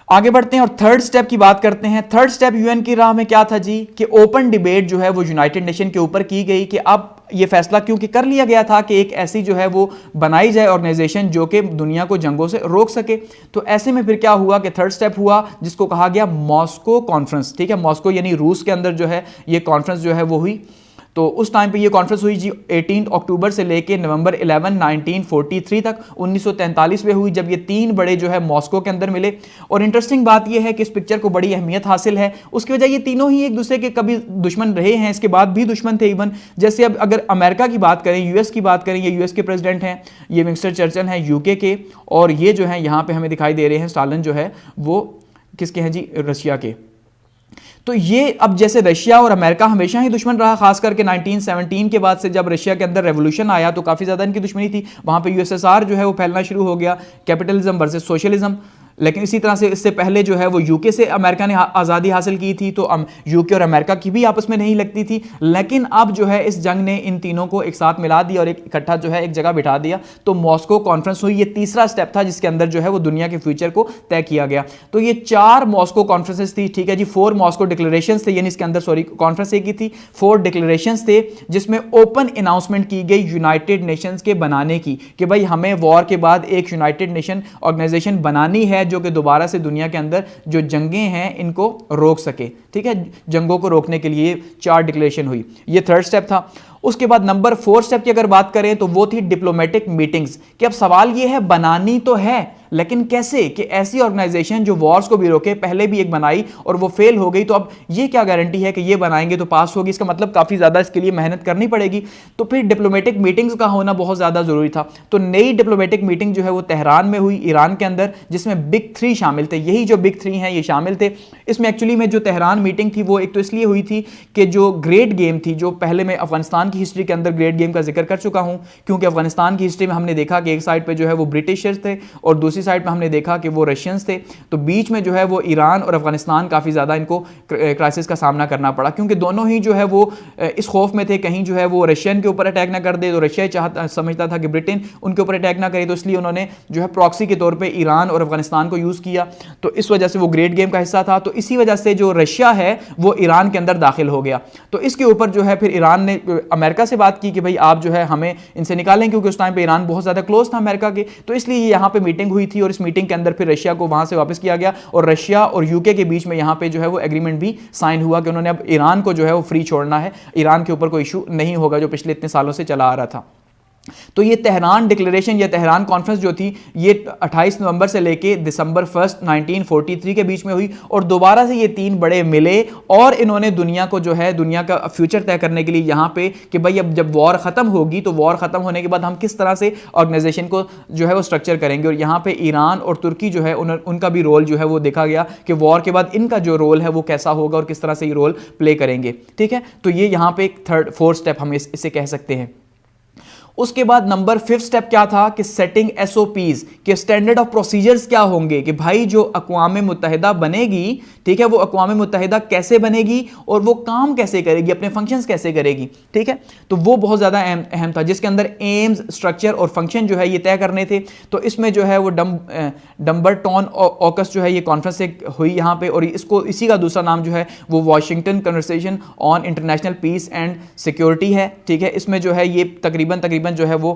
आगे बढ़ते हैं और थर्ड स्टेप की बात करते हैं। थर्ड स्टेप यूएन की राह में क्या था जी कि ओपन डिबेट जो है वो यूनाइटेड नेशन के ऊपर की गई कि अब ये फैसला क्योंकि कर लिया गया था कि एक ऐसी जो है वो बनाई जाए ऑर्गेनाइजेशन जो कि दुनिया को जंगों से रोक सके। तो ऐसे में फिर क्या हुआ कि थर्ड स्टेप हुआ जिसको कहा गया मॉस्को कॉन्फ्रेंस, ठीक है। मॉस्को यानी रूस के अंदर जो है ये कॉन्फ्रेंस जो है वो हुई। तो उस टाइम पे ये कॉन्फ्रेंस हुई जी 18 अक्टूबर से लेके नवंबर 11, 1943 तक, 1943 में हुई, जब ये 3 बड़े जो है मॉस्को के अंदर मिले। और इंटरेस्टिंग बात ये है कि इस पिक्चर को बड़ी अहमियत हासिल है, उसकी वजह ये तीनों ही एक दूसरे के कभी दुश्मन रहे हैं, इसके बाद भी दुश्मन थे इवन। जैसे अब अगर अमेरिका की बात करें, यूएस की बात करें, ये यूएस के प्रेसिडेंट हैं, ये विंस्टन चर्चिल हैं यूके के, और ये जो है यहाँ पे हमें दिखाई दे रहे हैं स्टालिन जो है वो किसके हैं जी, रशिया के। तो ये अब जैसे रशिया और अमेरिका हमेशा ही दुश्मन रहा, खास करके 1917 के बाद से जब रशिया के अंदर रेवोल्यूशन आया तो काफ़ी ज़्यादा इनकी दुश्मनी थी। वहाँ पे यूएसएसआर जो है वो फैलना शुरू हो गया, कैपिटलिज्म वर्सेस सोशलिज्म। लेकिन इसी तरह से इससे पहले जो है वो यूके से अमेरिका ने आज़ादी हासिल की थी, तो यूके और अमेरिका की भी आपस में नहीं लगती थी। लेकिन अब जो है इस जंग ने इन तीनों को एक साथ मिला दिया और एक इकट्ठा जो है एक जगह बिठा दिया। तो मॉस्को कॉन्फ्रेंस हुई, ये तीसरा स्टेप था जिसके अंदर जो है वो दुनिया के फ्यूचर को तय किया गया। तो ये 4 मॉस्को कॉन्फ्रेंसेस थी, ठीक है जी। 4 मॉस्को डिक्लेरेशंस थे, यानी इसके अंदर कॉन्फ्रेंस एक ही थी, 4 डिक्लेरेशंस थे जिसमें ओपन अनाउंसमेंट की गई यूनाइटेड नेशंस के बनाने की कि भाई हमें वॉर के बाद एक यूनाइटेड नेशन ऑर्गेनाइजेशन बनानी है जो कि दोबारा से दुनिया के अंदर जो जंगें हैं इनको रोक सके, ठीक है। जंगों को रोकने के लिए 4 डिक्लेरेशन हुई, ये थर्ड स्टेप था। उसके बाद नंबर 4 स्टेप की अगर बात करें तो वो थी डिप्लोमेटिक मीटिंग्स, कि अब सवाल ये है बनानी तो है लेकिन कैसे, कि ऐसी ऑर्गेनाइजेशन जो वॉर्स को भी रोके, पहले भी एक बनाई और वो फेल हो गई, तो अब ये क्या गारंटी है कि ये बनाएंगे तो पास होगी, इसका मतलब काफी ज्यादा इसके लिए मेहनत करनी पड़ेगी। तो फिर डिप्लोमेटिक मीटिंग्स का होना बहुत ज्यादा जरूरी था। तो नई डिप्लोमेटिक मीटिंग जो है वो तेहरान में हुई, ईरान के अंदर, जिसमें बिग 3 शामिल थे। यही जो बिग 3 हैं ये शामिल थे। इसमें एक्चुअली में जो तेहरान मीटिंग थी वो एक तो इसलिए हुई थी कि जो ग्रेट गेम थी, जो पहले मैं अफगानिस्तान की हिस्ट्री के अंदर ग्रेट गेम का जिक्र कर चुका हूं, क्योंकि अफगानिस्तान की हिस्ट्री में हमने देखा कि एक साइड पे जो है वो ब्रिटिशर्स थे और दूसरी साइड पे हमने देखा कि वो रशियंस थे। तो बीच में जो है वो ईरान और अफगानिस्तान काफ़ी ज़्यादा इनको क्राइसिस का सामना करना पड़ा, क्योंकि दोनों ही जो है वो इस खौफ में थे कहीं जो है वो रशियन के ऊपर अटैक ना कर दे। तो रशिया समझता था कि ब्रिटेन उनके ऊपर अटैक ना करे, तो इसलिए उन्होंने जो है प्रॉक्सी के तौर पर ईरान और अफगानिस्तान को यूज़ किया। तो इस वजह से वो ग्रेट गेम का हिस्सा था। तो इसी वजह से जो रशिया है वो ईरान के अंदर दाखिल हो गया। तो इसके ऊपर जो है फिर ईरान ने अमेरिका से बात की कि भाई आप जो है हमें इनसे निकालें, क्योंकि उस टाइम पे ईरान बहुत ज़्यादा क्लोज था अमेरिका के। तो इसलिए यहाँ पे मीटिंग हुई थी और इस मीटिंग के अंदर फिर रशिया को वहां से वापस किया गया और रशिया और यूके के बीच में यहां पे जो है वो एग्रीमेंट भी साइन हुआ कि उन्होंने अब ईरान को जो है वो फ्री छोड़ना है, ईरान के ऊपर कोई इशू नहीं होगा जो पिछले इतने सालों से चला आ रहा था। तो ये तेहरान डिक्लेरेशन या तेहरान कॉन्फ्रेंस जो थी ये 28 नवंबर से लेके दिसंबर 1 1943 के बीच में हुई और दोबारा से ये 3 बड़े मिले और इन्होंने दुनिया को जो है दुनिया का फ्यूचर तय करने के लिए यहाँ पे कि भाई अब जब वॉर खत्म होगी तो वॉर खत्म होने के बाद हम किस तरह से ऑर्गेनाइजेशन को जो है वो स्ट्रक्चर करेंगे। और यहाँ पे ईरान और तुर्की जो है उनका भी रोल जो है वो देखा गया कि वॉर के बाद इनका जो रोल है वो कैसा होगा और किस तरह से ये रोल प्ले करेंगे। ठीक है, तो ये यहाँ पे एक 4th स्टेप हम इसे कह सकते हैं। उसके बाद नंबर 5 स्टेप क्या था कि सेटिंग एसओपीज के स्टैंडर्ड ऑफ प्रोसीजर्स क्या होंगे, कि भाई जो अक़वाम मुत्तहिदा बनेगी, ठीक है, वो अक़वाम मुत्तहिदा कैसे बनेगी और वो काम कैसे करेगी, अपने फंक्शंस कैसे करेगी। ठीक है, तो वो बहुत ज़्यादा अहम था, जिसके अंदर एम्स, स्ट्रक्चर और फंक्शन जो है ये तय करने थे। तो इसमें जो है वो डम्बरटोन ऑकस जो है ये कॉन्फ्रेंस हुई यहाँ पे, और इसको इसी का दूसरा नाम जो है वो Washington conversation on international peace and security है। ठीक है, इसमें जो है ये तकरीबन जो है वो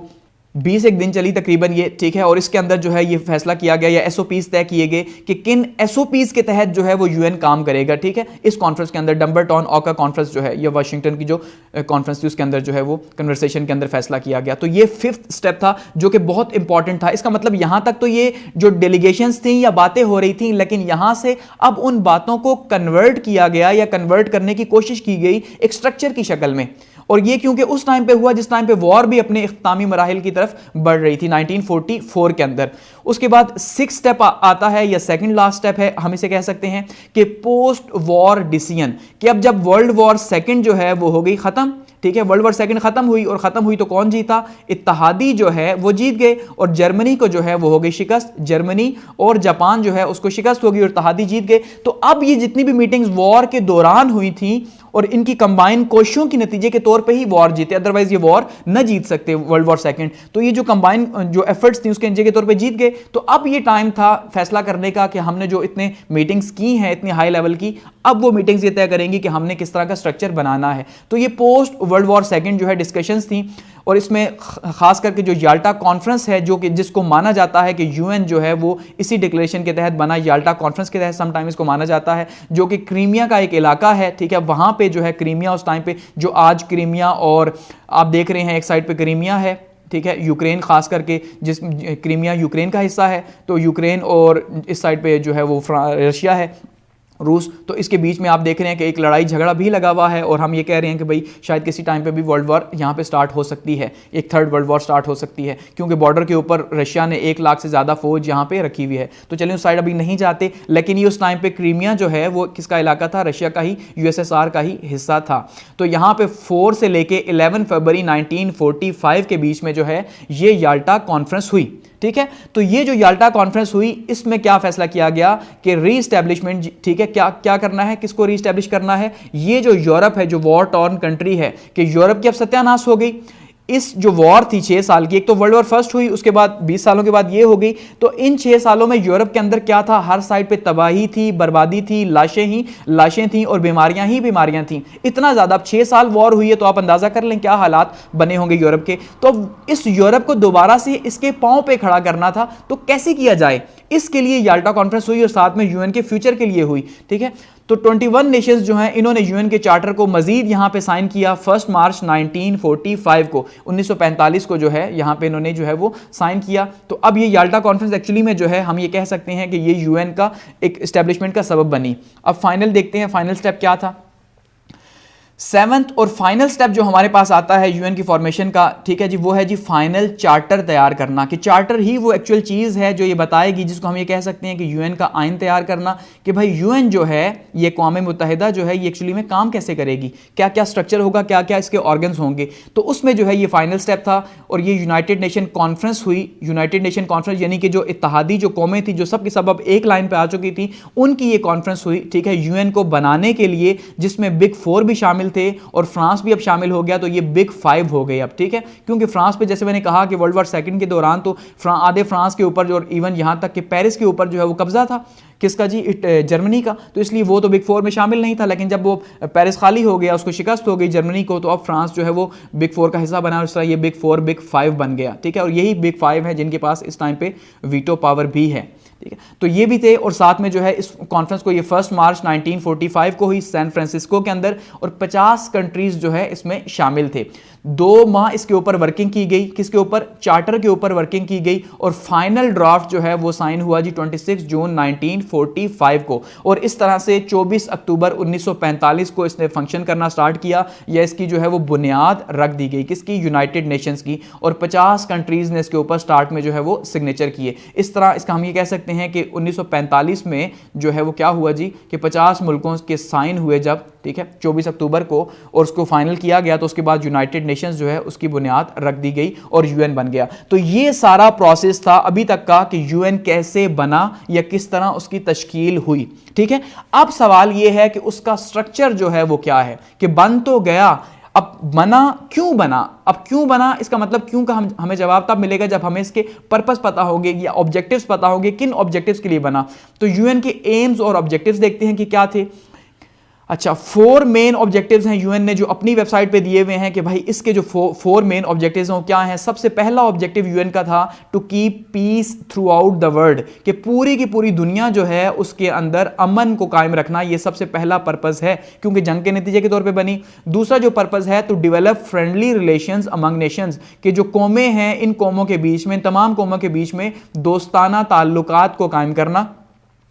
20 एक दिन चली तकरीबन ये। ठीक है, और इसके अंदर जो है ये फैसला किया गया या एसओपीज तय किए गए कि किन एसओपीज के तहत जो है वो यूएन काम करेगा। ठीक है, इस कॉन्फ्रेंस के अंदर डम्बरटोन ऑका कॉन्फ्रेंस जो है या वाशिंगटन की जो कॉन्फ्रेंस थी उसके अंदर जो है वो कन्वर्सेशन के अंदर फैसला किया गया। तो ये 5th स्टेप था जो कि बहुत इंपॉर्टेंट था। इसका मतलब यहां तक तो ये जो डेलीगेशंस थी या बातें हो रही थी, लेकिन यहां से अब उन बातों को कन्वर्ट किया गया या कन्वर्ट करने की कोशिश की गई एक स्ट्रक्चर की शक्ल में। और ये क्योंकि उस टाइम पे हुआ जिस टाइम पे वॉर भी अपने इख्तितामी मराहिल की तरफ बढ़ रही थी 1944 के अंदर। उसके बाद 6th स्टेप आता है या सेकंड लास्ट स्टेप है, हम इसे कह सकते हैं कि पोस्ट वॉर डिसीजन, कि अब जब वर्ल्ड वॉर सेकंड जो है वो हो गई खत्म। ठीक है, वर्ल्ड वॉर सेकंड खत्म हुई और खत्म हुई तो कौन जीता, इत्तेहादी जो है वो जीत गए और जर्मनी को जो है वो हो गई शिकस्त। जर्मनी और जापान जो है उसको शिकस्त होगी और इत्तेहादी जीत गए। तो अब ये जितनी भी मीटिंग्स वॉर के दौरान हुई थी और इनकी कंबाइन कोशिशों के नतीजे के तौर पे ही वॉर जीते, अदरवाइज ये वॉर न जीत सकते वर्ल्ड वॉर सेकंड। तो ये जो कंबाइन जो एफर्ट्स थी उसके नतीजे के तौर पे जीत गए। तो अब ये टाइम था फैसला करने का कि हमने जो इतने मीटिंग्स की हैं इतनी हाई लेवल की, अब वो मीटिंग्स ये तय करेंगी कि हमने किस तरह का स्ट्रक्चर बनाना है। तो ये पोस्ट वर्ल्ड वॉर सेकंड जो है डिस्कशंस थी और इसमें खास करके जो याल्टा कॉन्फ्रेंस है जो कि जिसको माना जाता है कि यूएन जो है वो इसी डिक्लेरेशन के तहत बना, याल्टा कॉन्फ्रेंस के तहत समटाइम इसको माना जाता है, जो कि क्रीमिया का एक इलाका है। ठीक है, वहां पे जो है क्रीमिया उस टाइम पे जो आज क्रीमिया और आप देख रहे हैं एक साइड पे क्रीमिया है, ठीक है, यूक्रेन खास करके जिस क्रीमिया यूक्रेन का हिस्सा है, तो यूक्रेन और इस साइड पे जो है वो रशिया है, रूस। तो इसके बीच में आप देख रहे हैं कि एक लड़ाई झगड़ा भी लगा हुआ है और हम ये कह रहे हैं कि भाई शायद किसी टाइम पे भी वर्ल्ड वॉर यहाँ पे स्टार्ट हो सकती है, एक 3rd वर्ल्ड वॉर स्टार्ट हो सकती है, क्योंकि बॉर्डर के ऊपर रशिया ने 1 लाख से ज़्यादा फौज यहाँ पे रखी हुई है। तो चलिए उस साइड अभी नहीं जाते, लेकिन ये उस टाइम पे क्रीमिया जो है वो किसका इलाका था, रशिया का ही, यूएसएसआर का ही हिस्सा था। तो यहाँ पे 4 से लेके 11 फरवरी 1945 के बीच में जो है ये याल्टा कॉन्फ्रेंस हुई। ठीक है, तो ये जो याल्टा कॉन्फ्रेंस हुई इसमें क्या फैसला किया गया कि रीस्टैब्लिशमेंट, ठीक है, क्या क्या करना है, किसको रीस्टैब्लिश करना है, ये जो यूरोप है जो वॉर टॉर्न कंट्री है, कि यूरोप की अब सत्यानाश हो गई। इस जो वॉर थी 6 साल की, एक तो वर्ल्ड वॉर फर्स्ट हुई, उसके बाद 20 सालों के बाद ये हो गई। तो इन 6 सालों में यूरोप के अंदर क्या था, हर साइड पे तबाही थी, बर्बादी थी, लाशें थी और बीमारियां ही बीमारियां थी, इतना ज्यादा। अब 6 साल वॉर हुई है तो आप अंदाजा कर लें क्या हालात बने होंगे यूरोप के। तो इस यूरोप को दोबारा से इसके पांव पे खड़ा करना था, तो कैसे किया जाए, इसके लिए याल्टा कॉन्फ्रेंस हुई और साथ में यूएन के फ्यूचर के लिए हुई। ठीक है, तो 21 नेशंस जो हैं इन्होंने यूएन के चार्टर को मजीद यहां पे साइन किया 1 मार्च 1945 को, 1945 को जो है यहां पे इन्होंने जो है वो साइन किया। तो अब ये याल्टा कॉन्फ्रेंस एक्चुअली में जो है हम ये कह सकते हैं कि ये यूएन का एक एस्टेब्लिशमेंट का सबब बनी। अब फाइनल देखते हैं, फाइनल स्टेप क्या था। 7th और फाइनल स्टेप जो हमारे पास आता है यूएन की फॉर्मेशन का, ठीक है जी, वो है जी फाइनल चार्टर तैयार करना, कि चार्टर ही वो एक्चुअल चीज़ है जो ये बताएगी, जिसको हम ये कह सकते हैं कि यूएन का आइन तैयार करना, कि भाई यूएन जो है ये अक़वाम मुत्तहिदा जो है ये एक्चुअली में काम कैसे करेगी, क्या क्या स्ट्रक्चर होगा, क्या क्या इसके ऑर्गन्स होंगे। तो उसमें जो है ये फाइनल स्टेप था और ये यूनाइटेड नेशन कॉन्फ्रेंस हुई। यूनाइटेड नेशन कॉन्फ्रेंस यानी कि जो इत्तेहादी जो कौमें थी जो सब की सब अब एक लाइन पर आ चुकी थी, उनकी ये कॉन्फ्रेंस हुई, ठीक है, यूएन को बनाने के लिए, जिसमें बिग 4 भी शामिल थे और फ्रांस भी अब शामिल हो गया। तो ये बिग 5 हो गई अब, ठीक है, क्योंकि फ्रांस पे जैसे मैंने कहा कि वर्ल्ड वॉर सेकंड के दौरान तो आधे फ्रांस के ऊपर जो, और इवन यहां तक कि पेरिस के ऊपर जो है वो कब्जा था, किसका जी, जर्मनी का। तो इसलिए वो तो बिग 4 में शामिल नहीं था, लेकिन जब वो पेरिस खाली हो गया, उसको शिकस्त हो गई जर्मनी को, तो अब फ्रांस जो है वो बिग 4 का हिस्सा बना और इस तरह ये बिग 4 बिग 5 बन गया, ठीक है। और यही बिग 5 है जिनके पास इस टाइम पे वीटो पावर भी है, ठीक है। तो ये भी थे और साथ में जो है इस कॉन्फ्रेंस को ये 1 मार्च 1945 को हुई सैन फ्रांसिस्को के अंदर और 50 कंट्रीज जो है इसमें शामिल थे। 2 माह इसके ऊपर वर्किंग की गई, किसके ऊपर, चार्टर के ऊपर वर्किंग की गई और फाइनल ड्राफ्ट जो है वो साइन हुआ जी 26 जून 1945 को। और इस तरह से 24 अक्टूबर 1945 को इसने फंक्शन करना स्टार्ट किया, या इसकी जो है वो बुनियाद रख दी गई, किसकी, यूनाइटेड नेशंस की, और 50 कंट्रीज ने इसके ऊपर स्टार्ट में जो है वो सिग्नेचर किए। इस तरह इसका हम ये कह सकते हैं कि 1945 में जो है वो क्या हुआ जी कि 50 मुल्कों के साइन हुए जब, ठीक है, 24 अक्टूबर को, और उसको फाइनल किया गया, तो उसके बाद यूनाइटेड नेशंस जो है उसकी बुनियाद रख दी गई और यूएन बन गया। तो ये सारा प्रोसेस था अभी तक का कि यूएन कैसे बना या किस तरह उसकी तश्कील हुई, ठीक है। अब सवाल ये है कि उसका स्ट्रक्चर जो है वो क्या है, कि बन तो गया, अब बना क्यों बना, अब क्यों बना, इसका मतलब क्यों का हमें जवाब तब मिलेगा जब हमें इसके पर्पस पता होंगे या ऑब्जेक्टिव्स पता होंगे, किन ऑब्जेक्टिव्स के लिए बना। तो यूएन के एम्स और ऑब्जेक्टिव्स देखते हैं कि क्या थे। अच्छा, 4 मेन ऑब्जेक्टिव्स हैं यूएन ने जो अपनी वेबसाइट पे दिए हुए हैं कि भाई इसके जो 4 मेन ऑब्जेक्टिव्स हैं वो क्या हैं। सबसे पहला ऑब्जेक्टिव यूएन का था to keep peace throughout the world, कि पूरी की पूरी दुनिया जो है उसके अंदर अमन को कायम रखना, ये सबसे पहला पर्पस है क्योंकि जंग के नतीजे के तौर पे बनी। दूसरा जो पर्पस है to develop friendly relations among nations, कि जो कौमें हैं इन कौमों के बीच में, तमाम कौमों के बीच में दोस्ताना ताल्लुकात को कायम करना।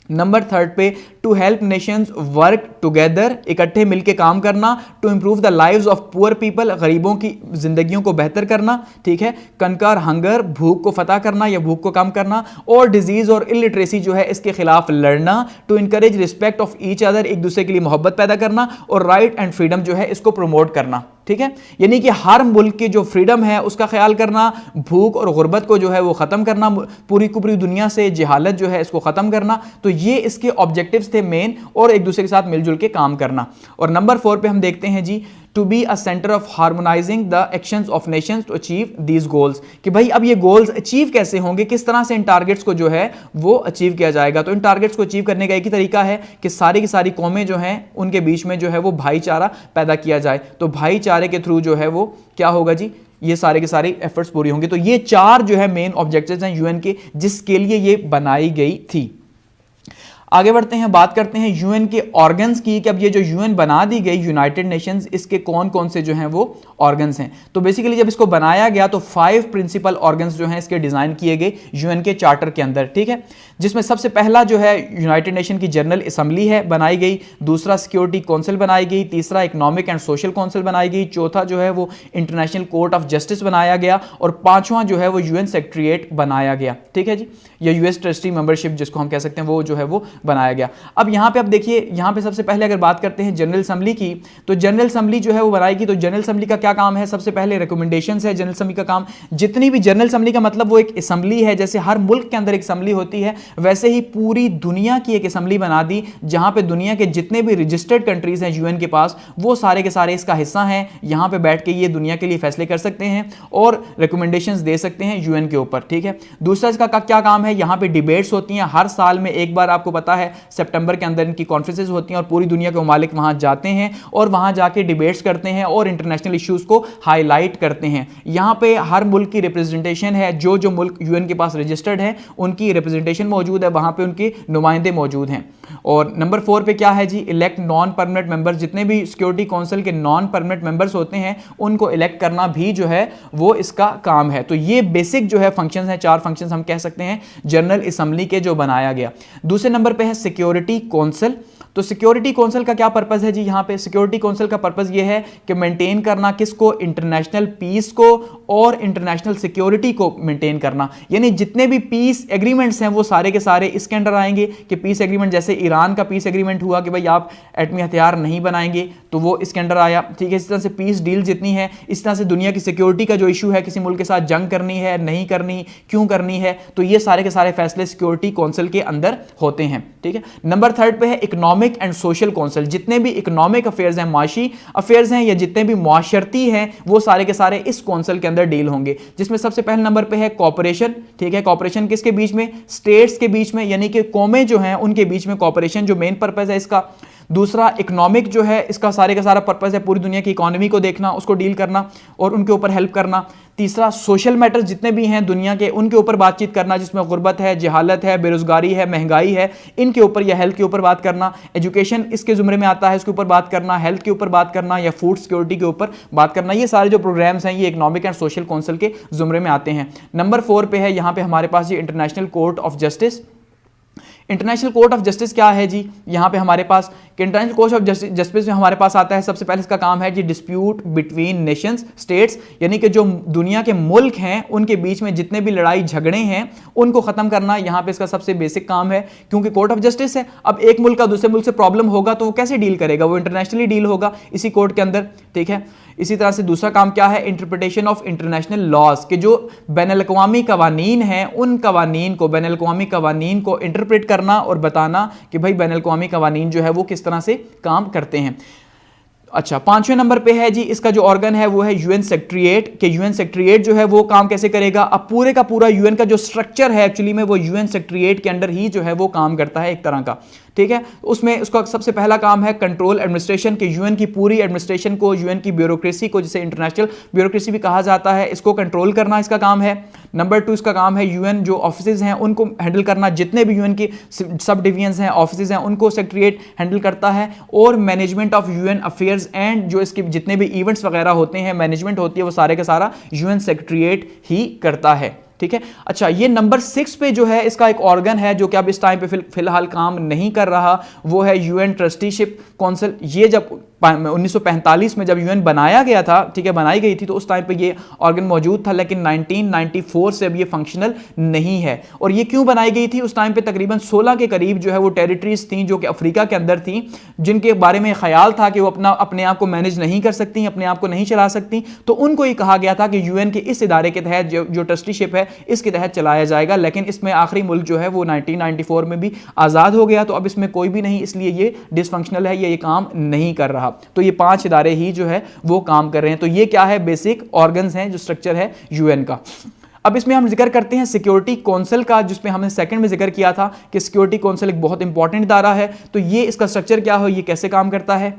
नंबर 3 पे to help nations work together, इकट्ठे मिलकर काम करना, to improve the lives of poor people, गरीबों की जिंदगियों को बेहतर करना, ठीक है, कनकर हंगर, भूख को फतह करना या भूख को कम करना, और डिजीज और इलिटरेसी जो है इसके खिलाफ लड़ना, to encourage respect of each other, एक दूसरे के लिए मोहब्बत पैदा करना, और राइट एंड फ्रीडम जो है इसको प्रमोट करना, ठीक है। यानी कि हर मुल्क की जो फ्रीडम है उसका ख्याल करना, भूख और गुर्बत को जो है वो खत्म करना, पूरी की पूरी दुनिया से जहालत जो है इसको खत्म करना। तो ये इसके ऑब्जेक्टिव्स थे मेन, और एक दूसरे के साथ मिलजुल के काम करना। और नंबर 4 पे हम देखते हैं जी to be a centre of harmonising the actions of nations to achieve these goals, कि भाई अब ये गोल्स अचीव कैसे होंगे, किस तरह से इन टारगेट्स को जो है वो अचीव किया जाएगा। तो इन टारगेट्स को अचीव करने का एक ही तरीका है कि सारी की सारी कौमें जो हैं उनके बीच में जो है वो भाईचारा पैदा किया जाए। तो भाईचारे के थ्रू जो है वो क्या होगा जी, ये सारे के सारे एफर्ट्स पूरी होंगे। तो ये 4 जो है मेन ऑब्जेक्टिव्स हैं यूएन के, जिसके लिए ये बनाई गई थी। आगे बढ़ते हैं, बात करते हैं यूएन के ऑर्गन्स की, कि अब ये जो यूएन बना दी गई यूनाइटेड नेशंस, इसके कौन कौन से जो हैं वो ऑर्गन्स हैं। तो बेसिकली जब इसको बनाया गया तो 5 प्रिंसिपल ऑर्गन्स जो हैं इसके डिजाइन किए गए यूएन के चार्टर के अंदर, ठीक है, जिसमें सबसे पहला जो है यूनाइटेड नेशन की जनरल असेंबली है बनाई गई, दूसरा सिक्योरिटी काउंसिल बनाई गई, तीसरा इकोनॉमिक एंड सोशल काउंसिल बनाई गई, चौथा जो है वो इंटरनेशनल कोर्ट ऑफ जस्टिस बनाया गया, और 5वां जो है वो यूएन सेक्रेटरीट बनाया गया, ठीक है जी, या यूएस ट्रस्टी मेंबरशिप जिसको हम कह सकते हैं वो जो है वो बनाया गया। अब यहाँ पे आप देखिए, यहाँ पे सबसे पहले अगर बात करते हैं जनरल असेंबली की, तो जनरल असेंबली जो है वो बनाएगी। तो जनरल असेंबली का क्या काम है, सबसे पहले रिकमेंडेशंस है जनरल असेंबली का काम। जितनी भी जनरल असेंबली का मतलब वो एक असेंबली है, जैसे हर मुल्क के अंदर एक असेंबली होती है, वैसे ही पूरी दुनिया की एक असेंबली बना दी, जहां पे दुनिया के जितने भी रजिस्टर्ड कंट्रीज हैं यूएन के पास, वो सारे के सारे इसका हिस्सा हैं। यहां पे बैठ के ये दुनिया के लिए फैसले कर सकते हैं और रिकमेंडेशंस दे सकते हैं यूएन के ऊपर, ठीक है। दूसरा इसका क्या काम है, यहां पे डिबेट्स होती हैं हर साल में एक बार, आपको पता होता है, सितंबर के अंदर इनकी कॉन्फ्रेंसेस होती हैं और पूरी दुनिया के ममालिक वहाँ जाते हैं और वहाँ जाके डिबेट्स करते हैं और इंटरनेशनल इश्यूज़ को हाईलाइट करते हैं। यहाँ पे हर मुल्क की रिप्रेजेंटेशन है, जो जो मुल्क यूएन के पास रजिस्टर्ड है उनकी रिप्रेजेंटेशन मौजूद है, वहाँ पे उनके नुमाइंदे मौजूद हैं। और नंबर 4 पे क्या है जी, इलेक्ट नॉन परमानेंट मेंबर्स। जितने भी सिक्योरिटी काउंसिल के नॉन परमानेंट मेंबर्स होते हैं उनको इलेक्ट करना भी जो है वो इसका काम है। तो ये बेसिक जो है फंक्शंस हैं, 4 फंक्शंस हम कह सकते हैं जनरल असेंबली के जो बनाया गया। दूसरे नंबर पे है सिक्योरिटी काउंसिल। तो सिक्योरिटी काउंसिल का क्या पर्पस है जी, यहाँ पे सिक्योरिटी काउंसिल का पर्पस ये है कि मेंटेन करना किसको, इंटरनेशनल पीस को और इंटरनेशनल सिक्योरिटी को मेंटेन करना। यानी जितने भी पीस एग्रीमेंट्स हैं वो सारे के सारे इसके अंडर आएंगे। कि पीस एग्रीमेंट, जैसे ईरान का पीस एग्रीमेंट हुआ कि भाई आप एटमी हथियार नहीं बनाएंगे, तो वो इसके अंडर आया, ठीक है। इस तरह से पीस डील जितनी है, इस तरह से दुनिया की सिक्योरिटी का जो इशू है, किसी मुल्क के साथ जंग करनी है नहीं करनी, क्यों करनी है, तो ये सारे के सारे फैसले सिक्योरिटी काउंसिल के अंदर होते हैं, ठीक है। नंबर 3 पे है इकोनॉमिक एंड सोशल काउंसिल। जितने भी इकोनॉमिक अफेयर्स हैं, माशी अफेयर्स हैं या जितने भी मुआशरती हैं, वो सारे के सारे इस काउंसिल के अंदर डील होंगे। जिसमें सबसे पहले नंबर पे है कॉपरेशन, ठीक है। कॉपरेशन किसके बीच में, स्टेट्स के बीच में, यानी कि कौमें जो हैं उनके बीच में कॉपरेशन जो मेन पर्पस है इसका। दूसरा इकोनॉमिक जो है इसका सारे का सारा पर्पस है पूरी दुनिया की इकोनॉमी को देखना, उसको डील करना और उनके ऊपर हेल्प करना। तीसरा सोशल मैटर्स जितने भी हैं दुनिया के, उनके ऊपर बातचीत करना, जिसमें गुर्बत है, जहालत है, बेरोजगारी है, महंगाई है, इनके ऊपर या हेल्थ के ऊपर बात करना। एजुकेशन इसके जुमरे में आता है, इसके ऊपर बात करना, हेल्थ के ऊपर बात करना या फूड सिक्योरिटी के ऊपर बात करना। ये सारे जो प्रोग्राम्स हैं ये इकोनॉमिक एंड सोशल काउंसिल के जुमरे में आते हैं। नंबर 4 पे है यहाँ पे हमारे पास ये international court of justice. International court of justice क्या है जी, यहाँ पे हमारे पास इंटरनेशनल कोर्ट ऑफ जस्टिस में हमारे पास आता है, सबसे पहले इसका काम है जी डिस्प्यूट बिटवीन नेशंस स्टेट्स, यानी कि जो दुनिया के मुल्क हैं उनके बीच में जितने भी लड़ाई झगड़े हैं उनको खत्म करना। यहाँ पे इसका सबसे बेसिक काम है, क्योंकि कोर्ट ऑफ जस्टिस है। अब एक मुल्क का दूसरे मुल्क से प्रॉब्लम होगा तो वो कैसे डील करेगा, वो इंटरनेशनली डील होगा इसी कोर्ट के अंदर, ठीक है। इसी तरह से दूसरा काम क्या है, इंटरप्रिटेशन ऑफ इंटरनेशनल लॉज, के जो बैनुल-अक़वामी कवानीन हैं उन कवानीन को, बैनुल-अक़वामी कवानीन को इंटरप्रेट करना और बताना कि भाई बैनुल-अक़वामी कवानीन जो है वो किस तरह से काम करते हैं। अच्छा, 5वें नंबर पे है जी इसका जो ऑर्गन है वो है यूएन सेक्रेटरीट। के यूएन सेक्रेटरीट जो है वो काम कैसे करेगा। अब पूरे का पूरा यूएन का जो स्ट्रक्चर है एक्चुअली में वो यूएन सेक्रेटरीट के अंडर ही जो है वो काम करता है एक तरह का, ठीक है। उसमें उसका सबसे पहला काम है कंट्रोल एडमिनिस्ट्रेशन, के यूएन की पूरी एडमिनिस्ट्रेशन को, यूएन की ब्यूरोक्रेसी को, जिसे इंटरनेशनल ब्यूरोक्रेसी भी कहा जाता है, इसको कंट्रोल करना इसका काम है। नंबर 2 इसका काम है यूएन जो ऑफिसेज हैं उनको हैंडल करना, जितने भी यूएन की सब डिवीजन्स हैं, ऑफिसेज हैं, उनको सेक्रेटरीट हैंडल करता है। और management of UN affairs and जो इसके जितने भी इवेंट्स वगैरह होते हैं, मैनेजमेंट होती है, वो सारे का सारा यूएन सेक्रेटरीट ही करता है, ठीक है। अच्छा, ये नंबर 6 पे जो है इसका एक ऑर्गन है जो कि अब इस टाइम पे फिलहाल काम नहीं कर रहा, वो है यूएन ट्रस्टीशिप काउंसिल। ये जब 1945 में जब यूएन बनाया गया था, ठीक है, बनाई गई थी, तो उस टाइम पे ये ऑर्गन मौजूद था, लेकिन 1994 से अब ये फंक्शनल नहीं है। और ये क्यों बनाई गई थी, उस टाइम पे तकरीबन 16 के करीब जो है वो टेरिटरीज थी जो कि अफ्रीका के अंदर थी, जिनके बारे में ख्याल था कि वो अपने आप को मैनेज नहीं कर सकती, अपने आप को नहीं चला सकती, तो उनको ये कहा गया था कि यूएन के इस इदारे के तहत जो ट्रस्टीशिप है इसके तहत चलाया जाएगा। लेकिन इसमें आखिरी मुल्क जो है वो 1994 में भी आज़ाद हो गया, तो अब इसमें कोई भी नहीं, इसलिए ये डिसफंक्शनल है, ये काम नहीं कर रहा। तो ये 5 इदारे ही जो है वो काम कर रहे हैं। तो ये क्या है, बेसिक ऑर्गन्स हैं जो स्ट्रक्चर है यूएन का। अब इसमें हम जिक्र करते हैं सिक्योरिटी काउंसिल का, जिसमें हमने सेकंड में जिक्र किया था कि सिक्योरिटी काउंसिल एक बहुत इंपॉर्टेंट इदारा है। तो ये इसका स्ट्रक्चर क्या हो, ये कैसे काम करता है।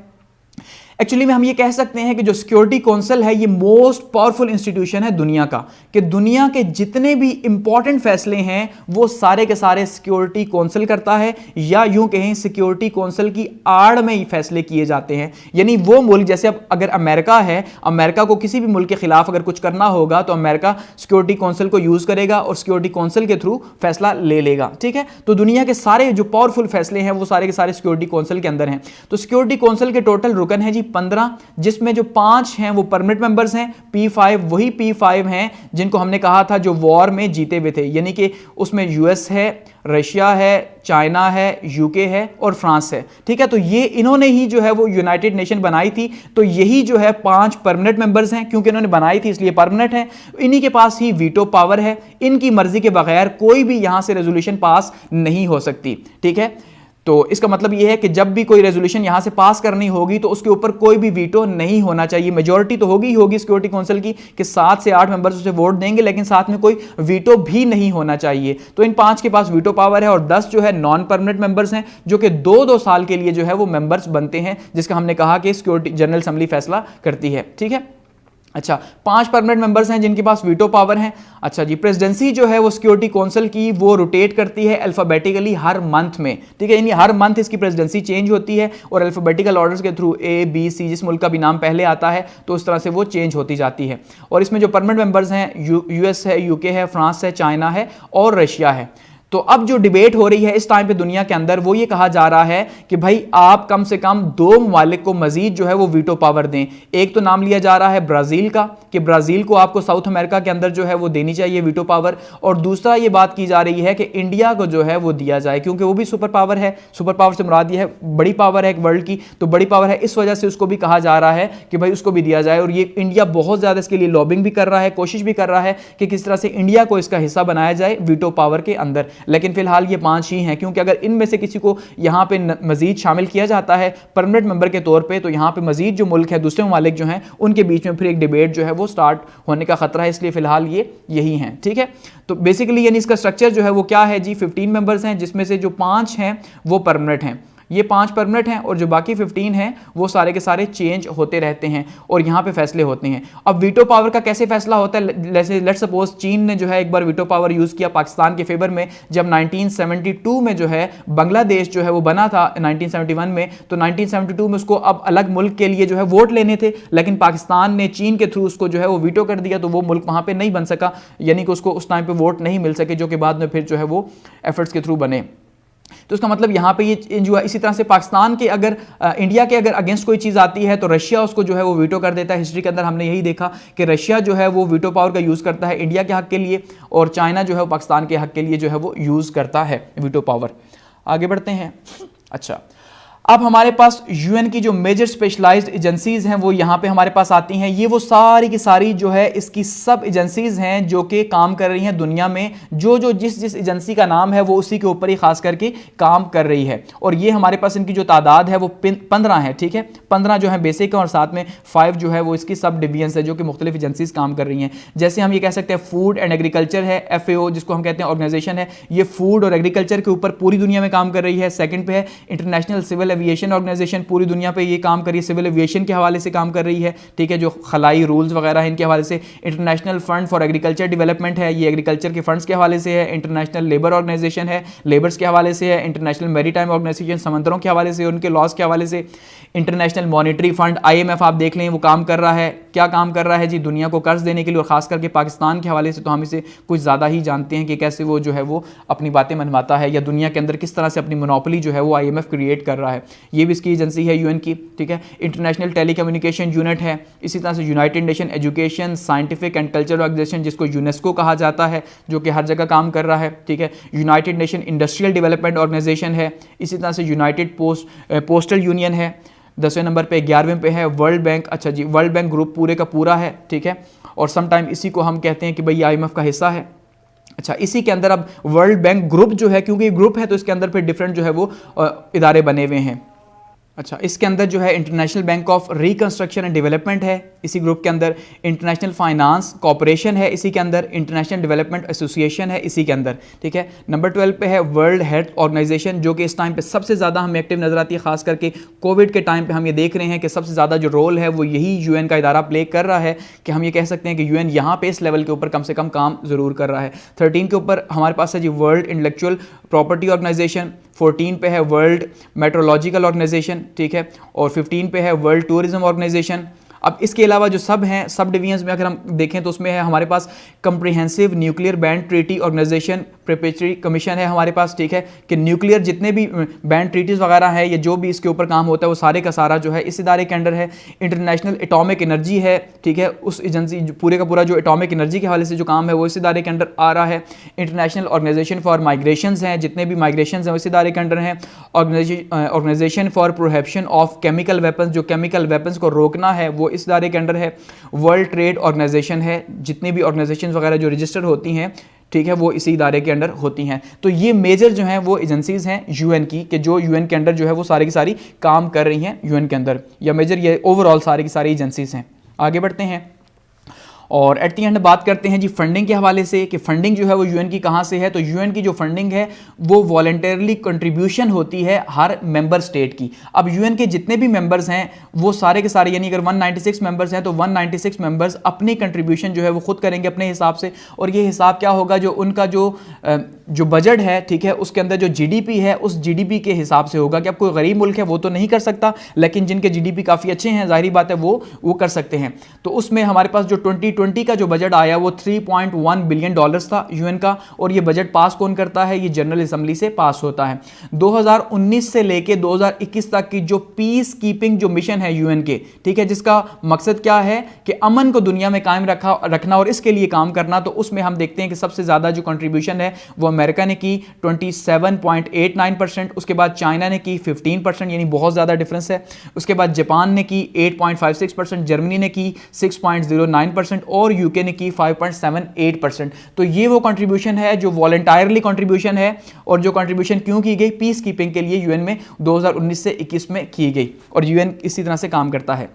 एक्चुअली में हम ये कह सकते हैं कि जो सिक्योरिटी काउंसिल है ये मोस्ट पावरफुल इंस्टीट्यूशन है दुनिया का, कि दुनिया के जितने भी इंपॉर्टेंट फैसले हैं वो सारे के सारे सिक्योरिटी काउंसिल करता है, या यूं कहें सिक्योरिटी काउंसिल की आड़ में ही फैसले किए जाते हैं। यानी वो मुल्क, जैसे अब अगर अमेरिका है, अमेरिका को किसी भी मुल्क के खिलाफ अगर कुछ करना होगा तो अमेरिका सिक्योरिटी काउंसिल को यूज करेगा और सिक्योरिटी काउंसिल के थ्रू फैसला ले लेगा, ठीक है। तो दुनिया के सारे जो पावरफुल फैसले हैं वो सारे के सारे सिक्योरिटी काउंसिल के अंदर हैं। तो सिक्योरिटी काउंसिल के टोटल रुकन है जी 15, जिसमें जो 5 हैं वो परमानेंट मेंबर्स हैं। P5 वही P5 हैं जिनको हमने कहा था जो वॉर में जीते हुए थे, यानी कि उसमें यूएस है, रशिया है, चाइना है, यूके है और फ्रांस है, ठीक है। तो ये इन्होंने ही जो है वो यूनाइटेड नेशन बनाई थी, तो यही जो है 5 परमानेंट मेंबर्स हैं, क्योंकि इन्होंने बनाई थी इसलिए परमानेंट है। इन्हीं के पास ही वीटो पावर है, इनकी मर्जी के बगैर कोई भी यहां से रेजोल्यूशन पास नहीं हो सकती, ठीक है। तो इसका मतलब यह है कि जब भी कोई रेजोल्यूशन यहां से पास करनी होगी तो उसके ऊपर कोई भी वीटो नहीं होना चाहिए। मेजॉरिटी तो होगी ही होगी सिक्योरिटी काउंसिल की कि 7 से 8 मेंबर्स उसे वोट देंगे, लेकिन साथ में कोई वीटो भी नहीं होना चाहिए। तो इन 5 के पास वीटो पावर है और 10 जो है नॉन परमानेंट मेंबर्स हैं जो कि 2-2 साल के लिए जो है वो मेंबर्स बनते हैं, जिसका हमने कहा कि सिक्योरिटी जनरल असेंबली फैसला करती है। ठीक है, अच्छा 5 परमानेंट मेंबर्स हैं जिनके पास वीटो पावर है। अच्छा जी, प्रेसिडेंसी जो है वो सिक्योरिटी काउंसिल की वो रोटेट करती है अल्फाबेटिकली हर मंथ में। ठीक है, यानी हर मंथ इसकी प्रेसिडेंसी चेंज होती है और अल्फाबेटिकल ऑर्डर्स के थ्रू A, B, C जिस मुल्क का भी नाम पहले आता है तो उस तरह से वो चेंज होती जाती है। और इसमें जो परमानेंट मेंबर्स हैं US है, UK है, फ्रांस है, चाइना है और रशिया है। तो अब जो डिबेट हो रही है इस टाइम पे दुनिया के अंदर वो ये कहा जा रहा है कि भाई आप कम से कम 2 ममालिक को मजीद जो है वो वीटो पावर दें। एक तो नाम लिया जा रहा है ब्राजील का कि ब्राजील को आपको साउथ अमेरिका के अंदर जो है वो देनी चाहिए वीटो पावर, और दूसरा ये बात की जा रही है कि इंडिया को जो है वो दिया जाए क्योंकि वो भी सुपर पावर है। सुपर पावर से मुराद ये है बड़ी पावर है एक वर्ल्ड की, तो बड़ी पावर है इस वजह से उसको भी कहा जा रहा है कि भाई उसको भी दिया जाए। और ये इंडिया बहुत ज्यादा इसके लिए लॉबिंग भी कर रहा है, कोशिश भी कर रहा है कि किस तरह से इंडिया को इसका हिस्सा बनाया जाए वीटो पावर के अंदर। लेकिन फिलहाल ये 5 ही हैं, क्योंकि अगर इनमें से किसी को यहां पे मजीद शामिल किया जाता है परमानेंट मेंबर के तौर पे तो यहां पे मजीद जो मुल्क है दूसरे ममालिक जो हैं उनके बीच में फिर एक डिबेट जो है वो स्टार्ट होने का खतरा है, इसलिए फिलहाल ये यही हैं। ठीक है, तो बेसिकली यानी इसका स्ट्रक्चर जो है वो क्या है जी, 15 मेंबर्स हैं जिसमें से जो 5 हैं वो परमानेंट हैं, ये 5 परमानेंट हैं और जो बाकी 15 हैं वो सारे के सारे चेंज होते रहते हैं और यहाँ पे फैसले होते हैं। अब वीटो पावर का कैसे फैसला होता है, जैसे लेट्स सपोज चीन ने जो है एक बार वीटो पावर यूज़ किया पाकिस्तान के फेवर में, जब 1972 में जो है बांग्लादेश जो है वो बना था 1971 में, तो 1972 में उसको अब अलग मुल्क के लिए जो है वोट लेने थे, लेकिन पाकिस्तान ने चीन के थ्रू उसको जो है वो वीटो कर दिया, तो वो मुल्क वहाँ पर नहीं बन सका, यानी कि उसको उस टाइम पर वोट नहीं मिल सके जो कि बाद में फिर जो है वो एफर्ट्स के थ्रू बने। तो इसका मतलब यहाँ पे ये जो है इसी तरह से पाकिस्तान के अगर इंडिया के अगर अगेंस्ट कोई चीज़ आती है तो रशिया उसको जो है वो वीटो कर देता है। हिस्ट्री के अंदर हमने यही देखा कि रशिया जो है वो वीटो पावर का यूज़ करता है इंडिया के हक के लिए और चाइना जो है वो पाकिस्तान के हक के लिए जो है वो यूज़ करता है वीटो पावर। आगे बढ़ते हैं। अच्छा, अब हमारे पास यूएन की जो मेजर स्पेशलाइज्ड एजेंसीज हैं वो यहाँ पे हमारे पास आती हैं। ये वो सारी की सारी जो है इसकी सब एजेंसीज हैं जो कि काम कर रही हैं दुनिया में, जो जिस एजेंसी का नाम है वो उसी के ऊपर ही खास करके काम कर रही है। और ये हमारे पास इनकी जो तादाद है वो 15 है। ठीक है, 15 जो है बेसिक है और साथ में 5 जो है वो इसकी सब डिवीजन्स है जो कि मुख्तलिफ एजेंसीज काम कर रही हैं। जैसे हम ये कह सकते हैं फूड एंड एग्रीकल्चर है, FAO जिसको हम कहते हैं ऑर्गेनाइजेशन है, ये फूड और एग्रीकल्चर के ऊपर पूरी दुनिया में काम कर रही है। सेकंड पे है इंटरनेशनल सिविल एविएशन ऑर्गेनाइजेशन, पूरी दुनिया पे ये काम कर रही है, सिविल एविएशन के हवाले से काम कर रही है। ठीक है, जो खलाई रूल्स वगैरह है इनके हवाले से। International fund for agriculture development है, ये एग्रीकल्चर के फंड्स के हवाले से है। इंटरनेशनल लेबर ऑर्गेनाइजेशन है, लेबर्स के हवाले से है। इंटरनेशनल मैरीटाइम ऑर्गेनाइजेशन, समंदरों के हवाले से, उनके लॉज के हवाले से। इंटरनेशनल मॉनेटरी फंड IMF आप देख लें वो काम कर रहा है। क्या काम कर रहा है जी, दुनिया को कर्ज देने के लिए और खास करके पाकिस्तान के हवाले से तो हम इसे कुछ ज़्यादा ही जानते हैं कि कैसे वो जो है वो अपनी बातें मनवाता है या दुनिया के अंदर किस तरह से अपनी मोनोपोली जो है वो IMF क्रिएट कर रहा है। ये भी इसकी एजेंसी है UN की। ठीक है, इंटरनेशनल टेलीकम्युनिकेशन यूनिट है। इसी तरह से United Nation Education Scientific and Cultural Organization जिसको यूनेस्को कहा जाता है जो कि हर जगह काम कर रहा है। ठीक है, United Nation Industrial Development Organization है। इसी तरह से यूनाइटेड पोस्टल यूनियन है 10वें नंबर पे। 11वें पे है वर्ल्ड बैंक। अच्छा जी, वर्ल्ड बैंक ग्रुप पूरे का पूरा है। ठीक है, और समटाइम इसी को हम कहते हैं कि भाई IMF का हिस्सा है। अच्छा, इसी के अंदर अब वर्ल्ड बैंक ग्रुप जो है, क्योंकि ग्रुप है तो इसके अंदर फिर डिफरेंट जो है वो इदारे बने हुए हैं। अच्छा, इसके अंदर जो है international bank of reconstruction and development है इसी ग्रुप के अंदर। इंटरनेशनल फाइनेंस कॉर्पोरेशन है इसी के अंदर। इंटरनेशनल डेवलपमेंट एसोसिएशन है इसी के अंदर। ठीक है, नंबर 12 पे है वर्ल्ड हेल्थ ऑर्गेनाइजेशन जो कि इस टाइम पे सबसे ज़्यादा हमें एक्टिव नजर आती है। खास करके कोविड के टाइम पे हम ये देख रहे हैं कि सबसे ज़्यादा जो रोल है वो यही UN का इदारा प्ले कर रहा है कि हम ये कह सकते हैं कि UN यहाँ पे इस लेवल के ऊपर कम से कम काम ज़रूर कर रहा है। 13 के ऊपर हमारे पास है जी वर्ल्ड इंटेलेक्चुअल प्रॉपर्टी ऑर्गेनाइजेशन। 14 पे है वर्ल्ड मेट्रोलॉजिकल ऑर्गेनाइजेशन। ठीक है, और 15 पे है वर्ल्ड टूरिज्म ऑर्गेनाइजेशन। अब इसके अलावा जो सब हैं सब डिवीजन्स में अगर हम देखें तो उसमें है हमारे पास comprehensive nuclear ban treaty organisation preparatory commission है हमारे पास। ठीक है, कि न्यूक्लियर जितने भी बैंड ट्रीटीज़ वगैरह है या जो भी इसके ऊपर काम होता है वो सारे का सारा जो है इस इदारे के अंडर है। इंटरनेशनल एटॉमिक एनर्जी है। ठीक है, उस एजेंसी पूरे का पूरा जो एटॉमिक एनर्जी के हवाले से जो काम है वो इस इदारे के अंडर आ रहा है। इंटरनेशनल ऑर्गेनाइजेशन फॉर माइग्रेशन हैं, जितने भी माइग्रेशन हैं इस इदारे के अंडर हैं। Organization for prohibition of chemical weapons, जो केमिकल वेपन्स को रोकना है वो इस इदारे के अंडर है। वर्ल्ड ट्रेड ऑर्गेनाइजेशन है, जितनी भी ऑर्गेनाइजेशन वगैरह जो रजिस्टर होती हैं ठीक है, वो इसी इदारे के अंडर होती हैं। तो ये मेजर जो हैं वो एजेंसीज हैं यूएन की, कि जो यूएन के अंडर जो है वो सारी की सारी काम कर रही हैं यूएन के अंदर, या मेजर ये ओवरऑल सारी की सारी एजेंसीज हैं। आगे बढ़ते हैं और एट दी एंड बात करते हैं जी फंडिंग के हवाले से, कि फंडिंग जो है वो यूएन की कहाँ से है। तो यूएन की जो फंडिंग है वो वॉलंटरली कंट्रीब्यूशन होती है हर मेंबर स्टेट की। अब यूएन के जितने भी मेंबर्स हैं वो सारे के सारे, यानी अगर 196 मेंबर्स हैं तो 196 मेंबर्स अपनी कंट्रीब्यूशन जो है वो खुद करेंगे अपने हिसाब से। और ये हिसाब क्या होगा, जो उनका जो बजट है, ठीक है, उसके अंदर जो जीडीपी है उस जीडीपी के हिसाब से होगा। कि अब कोई गरीब मुल्क है वो तो नहीं कर सकता, लेकिन जिनके जीडीपी काफ़ी अच्छे हैं जाहिर बात है वो कर सकते हैं। तो उसमें हमारे पास जो 2020 का जो बजट आया वो $3.1 बिलियन था यूएन का। और ये बजट पास कौन करता है, ये जनरल असेंबली से पास होता है। 2019 से लेके 2021 तक की जो पीस कीपिंग जो मिशन है यूएन के, ठीक है, जिसका मकसद क्या है कि अमन को दुनिया में कायम रखना और इसके लिए काम करना। तो उसमें हम देखते हैं कि सबसे ज्यादा जो कंट्रीब्यूशन है वो अमेरिका ने की 27.89%, उसके बाद चाइना ने की 15%, यानी बहुत ज्यादा डिफरेंस है। उसके बाद जापान ने की 8.56%, जर्मनी ने की 6.09% और यूके ने की 5.78%। तो ये वो कंट्रीब्यूशन है जो वॉलंटायरली कंट्रीब्यूशन है, और जो कंट्रीब्यूशन क्यों की गई, पीस कीपिंग के लिए यूएन में 2019 से 21 में की गई, और यूएन इसी तरह से काम करता है।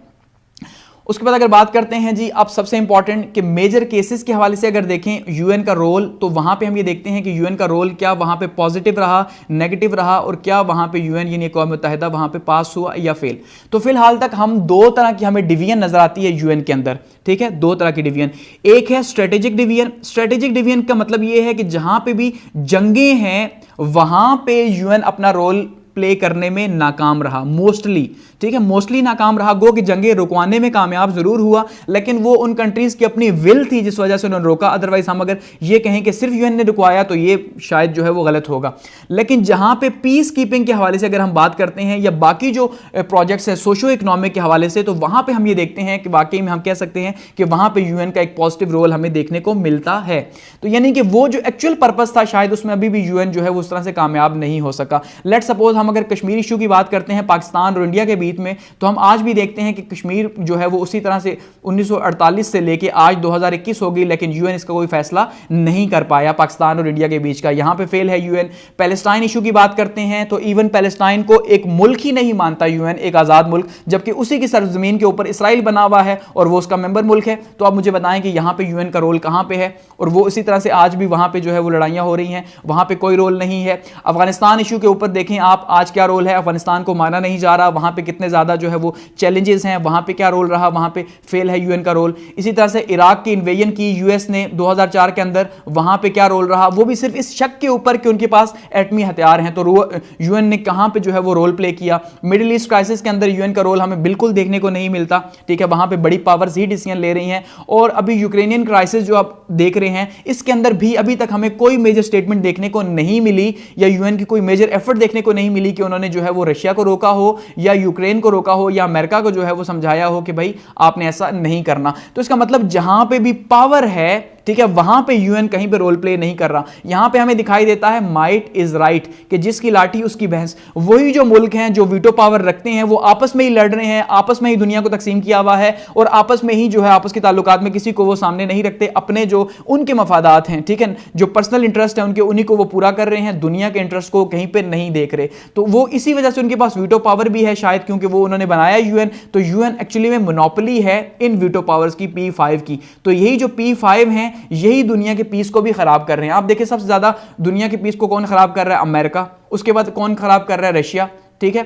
उसके बाद अगर बात करते हैं जी अब सबसे इंपॉर्टेंट कि मेजर केसेस के हवाले से अगर देखें यूएन का रोल, तो वहां पे हम ये देखते हैं कि यूएन का रोल क्या वहां पे पॉजिटिव रहा, नेगेटिव रहा, और क्या वहां पे यूएन यानी अक़वाम मुत्तहिदा वहां पे पास हुआ या फेल। तो फिलहाल तक हम दो तरह की हमें डिवीजन नजर आती है यूएन के अंदर, ठीक है, दो तरह की डिवीजन। एक है स्ट्रेटेजिक डिवीजन। स्ट्रेटेजिक डिवीजन का मतलब यह है कि जहां पे भी जंगें हैं वहां पे यूएन अपना रोल प्ले करने में नाकाम रहा, मोस्टली, ठीक है, मोस्टली नाकाम रहा। गो कि जंगें रुकवाने में कामयाब जरूर हुआ, लेकिन वो उन कंट्रीज की अपनी विल थी जिस वजह से उन्होंने रोका। अदरवाइज हम अगर ये कहें कि सिर्फ यूएन ने रुकवाया तो ये शायद जो है वो गलत होगा। लेकिन जहां पे पीस कीपिंग के हवाले से अगर हम बात करते हैं या बाकी जो प्रोजेक्ट्स है सोशो इकोनॉमिक के हवाले से, तो वहां पर हम ये देखते हैं कि वाकई में हम कह सकते हैं कि वहां पर यूएन का एक पॉजिटिव रोल हमें देखने को मिलता है। तो यानी कि वो जो एक्चुअल पर्पस था शायद उसमें अभी भी यूएन जो है वो उस तरह से कामयाब नहीं हो सका। लेट सपोज हम अगर कश्मीर इशू की बात करते हैं पाकिस्तान और इंडिया के बीच में, तो हम आज भी देखते हैं कि कश्मीर जो है वो उसी तरह से 1948 से लेके आज 2021 हो गई, लेकिन यूएन इसका कोई फैसला नहीं कर पाया पाकिस्तान और इंडिया के बीच का। यहां पे फेल है यूएन। पैलेस्टाइन इशू की बात करते हैं तो इवन पैलेस्टाइन को एक मुल्क ही नहीं मानता यूएन, एक आजाद मुल्क, जबकि उसी की सरजमीन के ऊपर इसराइल बना हुआ है और वो उसका मेंबर मुल्क है। तो आप मुझे बताएं कि यहां पे यूएन का रोल कहां पे है। और वो इसी तरह से आज भी वहां पे जो है वो लड़ाइयां हो रही हैं, वहां पे कोई रोल नहीं है। अफगानिस्तान इशू के ऊपर देखें आप, आज क्या रोल है, अफगानिस्तान को माना नहीं जा रहा, वहां पे कितने ज्यादा जो है वो चैलेंजेस हैं, वहां पे क्या रोल रहा, वहां पे फेल है यूएन का रोल। इसी तरह से इराक की इन्वेजन की यूएस ने 2004 के अंदर, वहां पे क्या रोल रहा, वो भी सिर्फ इस शक के ऊपर कि उनके पास एटमी हथियार हैं। तो यूएन ने कहां पे जो है वो रोल प्ले किया। मिडिल ईस्ट क्राइसिस के अंदर यूएन का रोल हमें बिल्कुल देखने को नहीं मिलता, ठीक है, वहां पे बड़ी पावर्स ही डिसीजन ले रही हैं। और अभी यूक्रेनियन क्राइसिस जो आप देख रहे हैं, इसके अंदर भी अभी तक हमें कोई मेजर स्टेटमेंट देखने को नहीं मिली, या यूएन की कोई मेजर एफर्ट देखने को नहीं मिली कि उन्होंने जो है वो रशिया को रोका हो या यूक्रेन को रोका हो या अमेरिका को जो है वो समझाया हो कि भाई आपने ऐसा नहीं करना। तो इसका मतलब जहां पे भी पावर है, ठीक है, वहां पे यूएन कहीं पे रोल प्ले नहीं कर रहा। यहां पे हमें दिखाई देता है माइट इज राइट, कि जिसकी लाठी उसकी भैंस। वही जो मुल्क हैं जो वीटो पावर रखते हैं वो आपस में ही लड़ रहे हैं, आपस में ही दुनिया को तकसीम किया हुआ है, और आपस में ही जो है आपस के ताल्लुकात में किसी को वो सामने नहीं रखते। अपने जो उनके मफादात हैं, ठीक है, जो पर्सनल इंटरेस्ट है उनके, उन्हीं को वो पूरा कर रहे हैं, दुनिया के इंटरेस्ट को कहीं पे नहीं देख रहे। तो वो इसी वजह से उनके पास वीटो पावर भी है शायद, क्योंकि वो उन्होंने बनाया यूएन। तो यूएन एक्चुअली में मोनोपोली है इन वीटो पावर्स की, P5 की। तो यही जो P5 हैं यही दुनिया के पीस को भी खराब कर रहे हैं। आप देखिए सबसे ज्यादा दुनिया के पीस को कौन खराब कर रहा है, अमेरिका। उसके बाद कौन खराब कर रहा है, रशिया, ठीक है।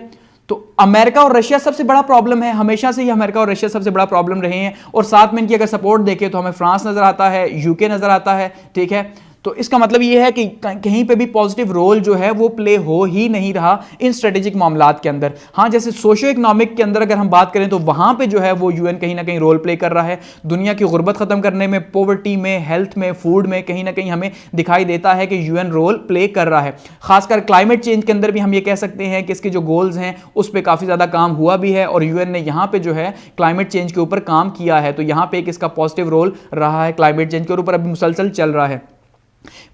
तो अमेरिका और रशिया सबसे बड़ा प्रॉब्लम है, हमेशा से ही अमेरिका और रशिया सबसे बड़ा प्रॉब्लम रहे हैं। और साथ में इनकी अगर सपोर्ट देखें तो हमें फ्रांस नजर आता है, यूके नजर आता है, ठीक है। तो इसका मतलब यह है कि कहीं पे भी पॉजिटिव रोल जो है वो प्ले हो ही नहीं रहा इन स्ट्रेटेजिक मामलात के अंदर। हाँ, जैसे सोशो इकोनॉमिक के अंदर अगर हम बात करें तो वहां पे जो है वो यूएन कहीं ना कहीं रोल प्ले कर रहा है। दुनिया की गुर्बत खत्म करने में, पॉवर्टी में, हेल्थ में, फूड में कहीं ना कहीं हमें दिखाई देता है कि यूएन रोल प्ले कर रहा है। खासकर क्लाइमेट चेंज के अंदर भी हम ये कह सकते हैं कि इसके जो गोल्स हैं उस पर काफी ज्यादा काम हुआ भी है, और यूएन ने यहाँ पे जो है क्लाइमेट चेंज के ऊपर काम किया है। तो यहाँ पे एक इसका पॉजिटिव रोल रहा है, क्लाइमेट चेंज के ऊपर अभी मुसलसल चल रहा है।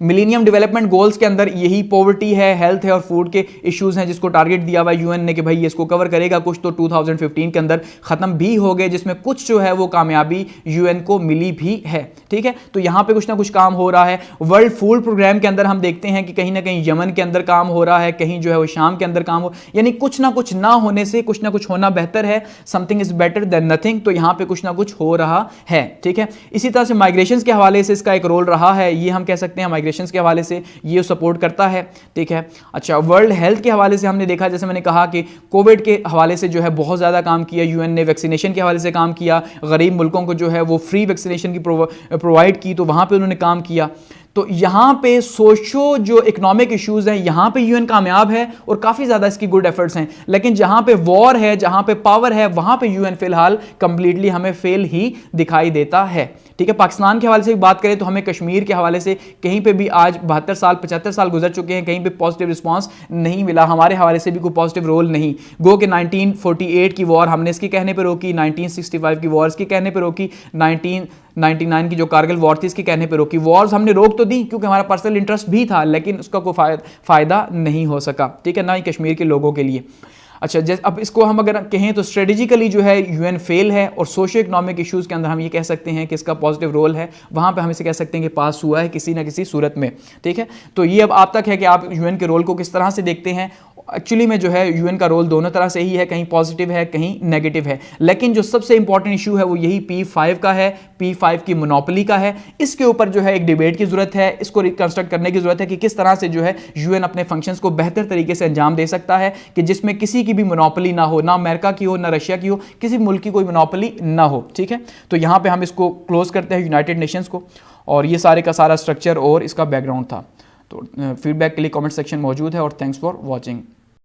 मिलेनियम डेवलपमेंट गोल्स के अंदर यही पॉवर्टी है, हेल्थ है और फूड के इश्यूज हैं जिसको टारगेट दिया हुआ है यूएन ने कि भाई ये इसको कवर करेगा। कुछ तो 2015 के अंदर खत्म भी हो गए, जिसमें कुछ जो है वो कामयाबी यूएन को मिली भी है। ठीक है, तो यहां पे कुछ ना कुछ काम हो रहा है। वर्ल्ड फूड प्रोग्राम के अंदर हम देखते हैं कि कहीं ना कहीं यमन के अंदर काम हो रहा है, कहीं जो है वो शाम के अंदर काम हो, यानी कुछ ना कुछ ना होने से कुछ ना कुछ होना बेहतर है। Something is better than nothing. तो यहां पे कुछ ना कुछ हो रहा है। ठीक है, इसी तरह से माइग्रेशन के हवाले से इसका एक रोल रहा है, ये हम कह सकते हैं माइग्रेशन के हवाले से ये सपोर्ट करता है। ठीक है, अच्छा, वर्ल्ड हेल्थ के हवाले से हमने देखा, जैसे मैंने कहा कि कोविड के हवाले से जो है बहुत ज़्यादा काम किया यूएन ने, वैक्सीनेशन के हवाले से काम किया, गरीब मुल्कों को जो है वो फ्री वैक्सीनेशन की प्रोवाइड की, तो वहाँ पे उन्होंने काम किया। तो यहाँ पे सोशो जो इकोनॉमिक इश्यूज हैं यहाँ पे यूएन कामयाब है और काफ़ी ज़्यादा इसकी गुड एफर्ट्स हैं, लेकिन जहाँ पे वॉर है, जहाँ पे पावर है, वहाँ पे यूएन फिलहाल कंप्लीटली हमें फेल ही दिखाई देता है। ठीक है, पाकिस्तान के हवाले से बात करें तो हमें कश्मीर के हवाले से कहीं पे भी आज 72 साल 75 साल गुजर चुके हैं, कहीं पे पॉजिटिव रिस्पांस नहीं मिला, हमारे हवाले से भी कोई पॉजिटिव रोल नहीं। गो के 1948 की वॉर हमने इसके कहने पे रोकी, 1965 की वॉर इसके कहने पे रोकी, 1999 की जो कारगिल वॉर थी इसके कहने पे रोकी। वॉर्स हमने रोक तो दी क्योंकि हमारा पर्सनल इंटरेस्ट भी था, लेकिन उसका कोई फायदा नहीं हो सका। ठीक है, ना ही कश्मीर के लोगों के लिए। अच्छा, जैसे अब इसको हम अगर कहें तो स्ट्रेटेजिकली जो है यूएन फेल है, और सोशियो इकोनॉमिक इश्यूज़ के अंदर हम ये कह सकते हैं कि इसका पॉजिटिव रोल है, वहाँ पे हम इसे कह सकते हैं कि पास हुआ है किसी ना किसी सूरत में। ठीक है, तो ये अब आप तक है कि आप यूएन के रोल को किस तरह से देखते हैं। एक्चुअली में जो है यूएन का रोल दोनों तरह से ही है, कहीं पॉजिटिव है कहीं नेगेटिव है, लेकिन जो सबसे इंपॉर्टेंट इशू है वो यही P5 का है, P5 की मोनोपोली का है। इसके ऊपर जो है एक डिबेट की जरूरत है, इसको रिकंस्ट्रक्ट करने की जरूरत है कि किस तरह से जो है यूएन अपने फंक्शंस को बेहतर तरीके से अंजाम दे सकता है कि जिसमें किसी की भी मोनोपोली ना हो, ना अमेरिका की हो, ना रशिया की हो, किसी मुल्क की कोई मोनोपोली ना हो। ठीक है, तो यहाँ पे हम इसको क्लोज करते हैं यूनाइटेड नेशंस को, और ये सारे का सारा स्ट्रक्चर और इसका बैकग्राउंड था। तो फीडबैक के लिए कमेंट सेक्शन मौजूद है, और थैंक्स फॉर वॉचिंग।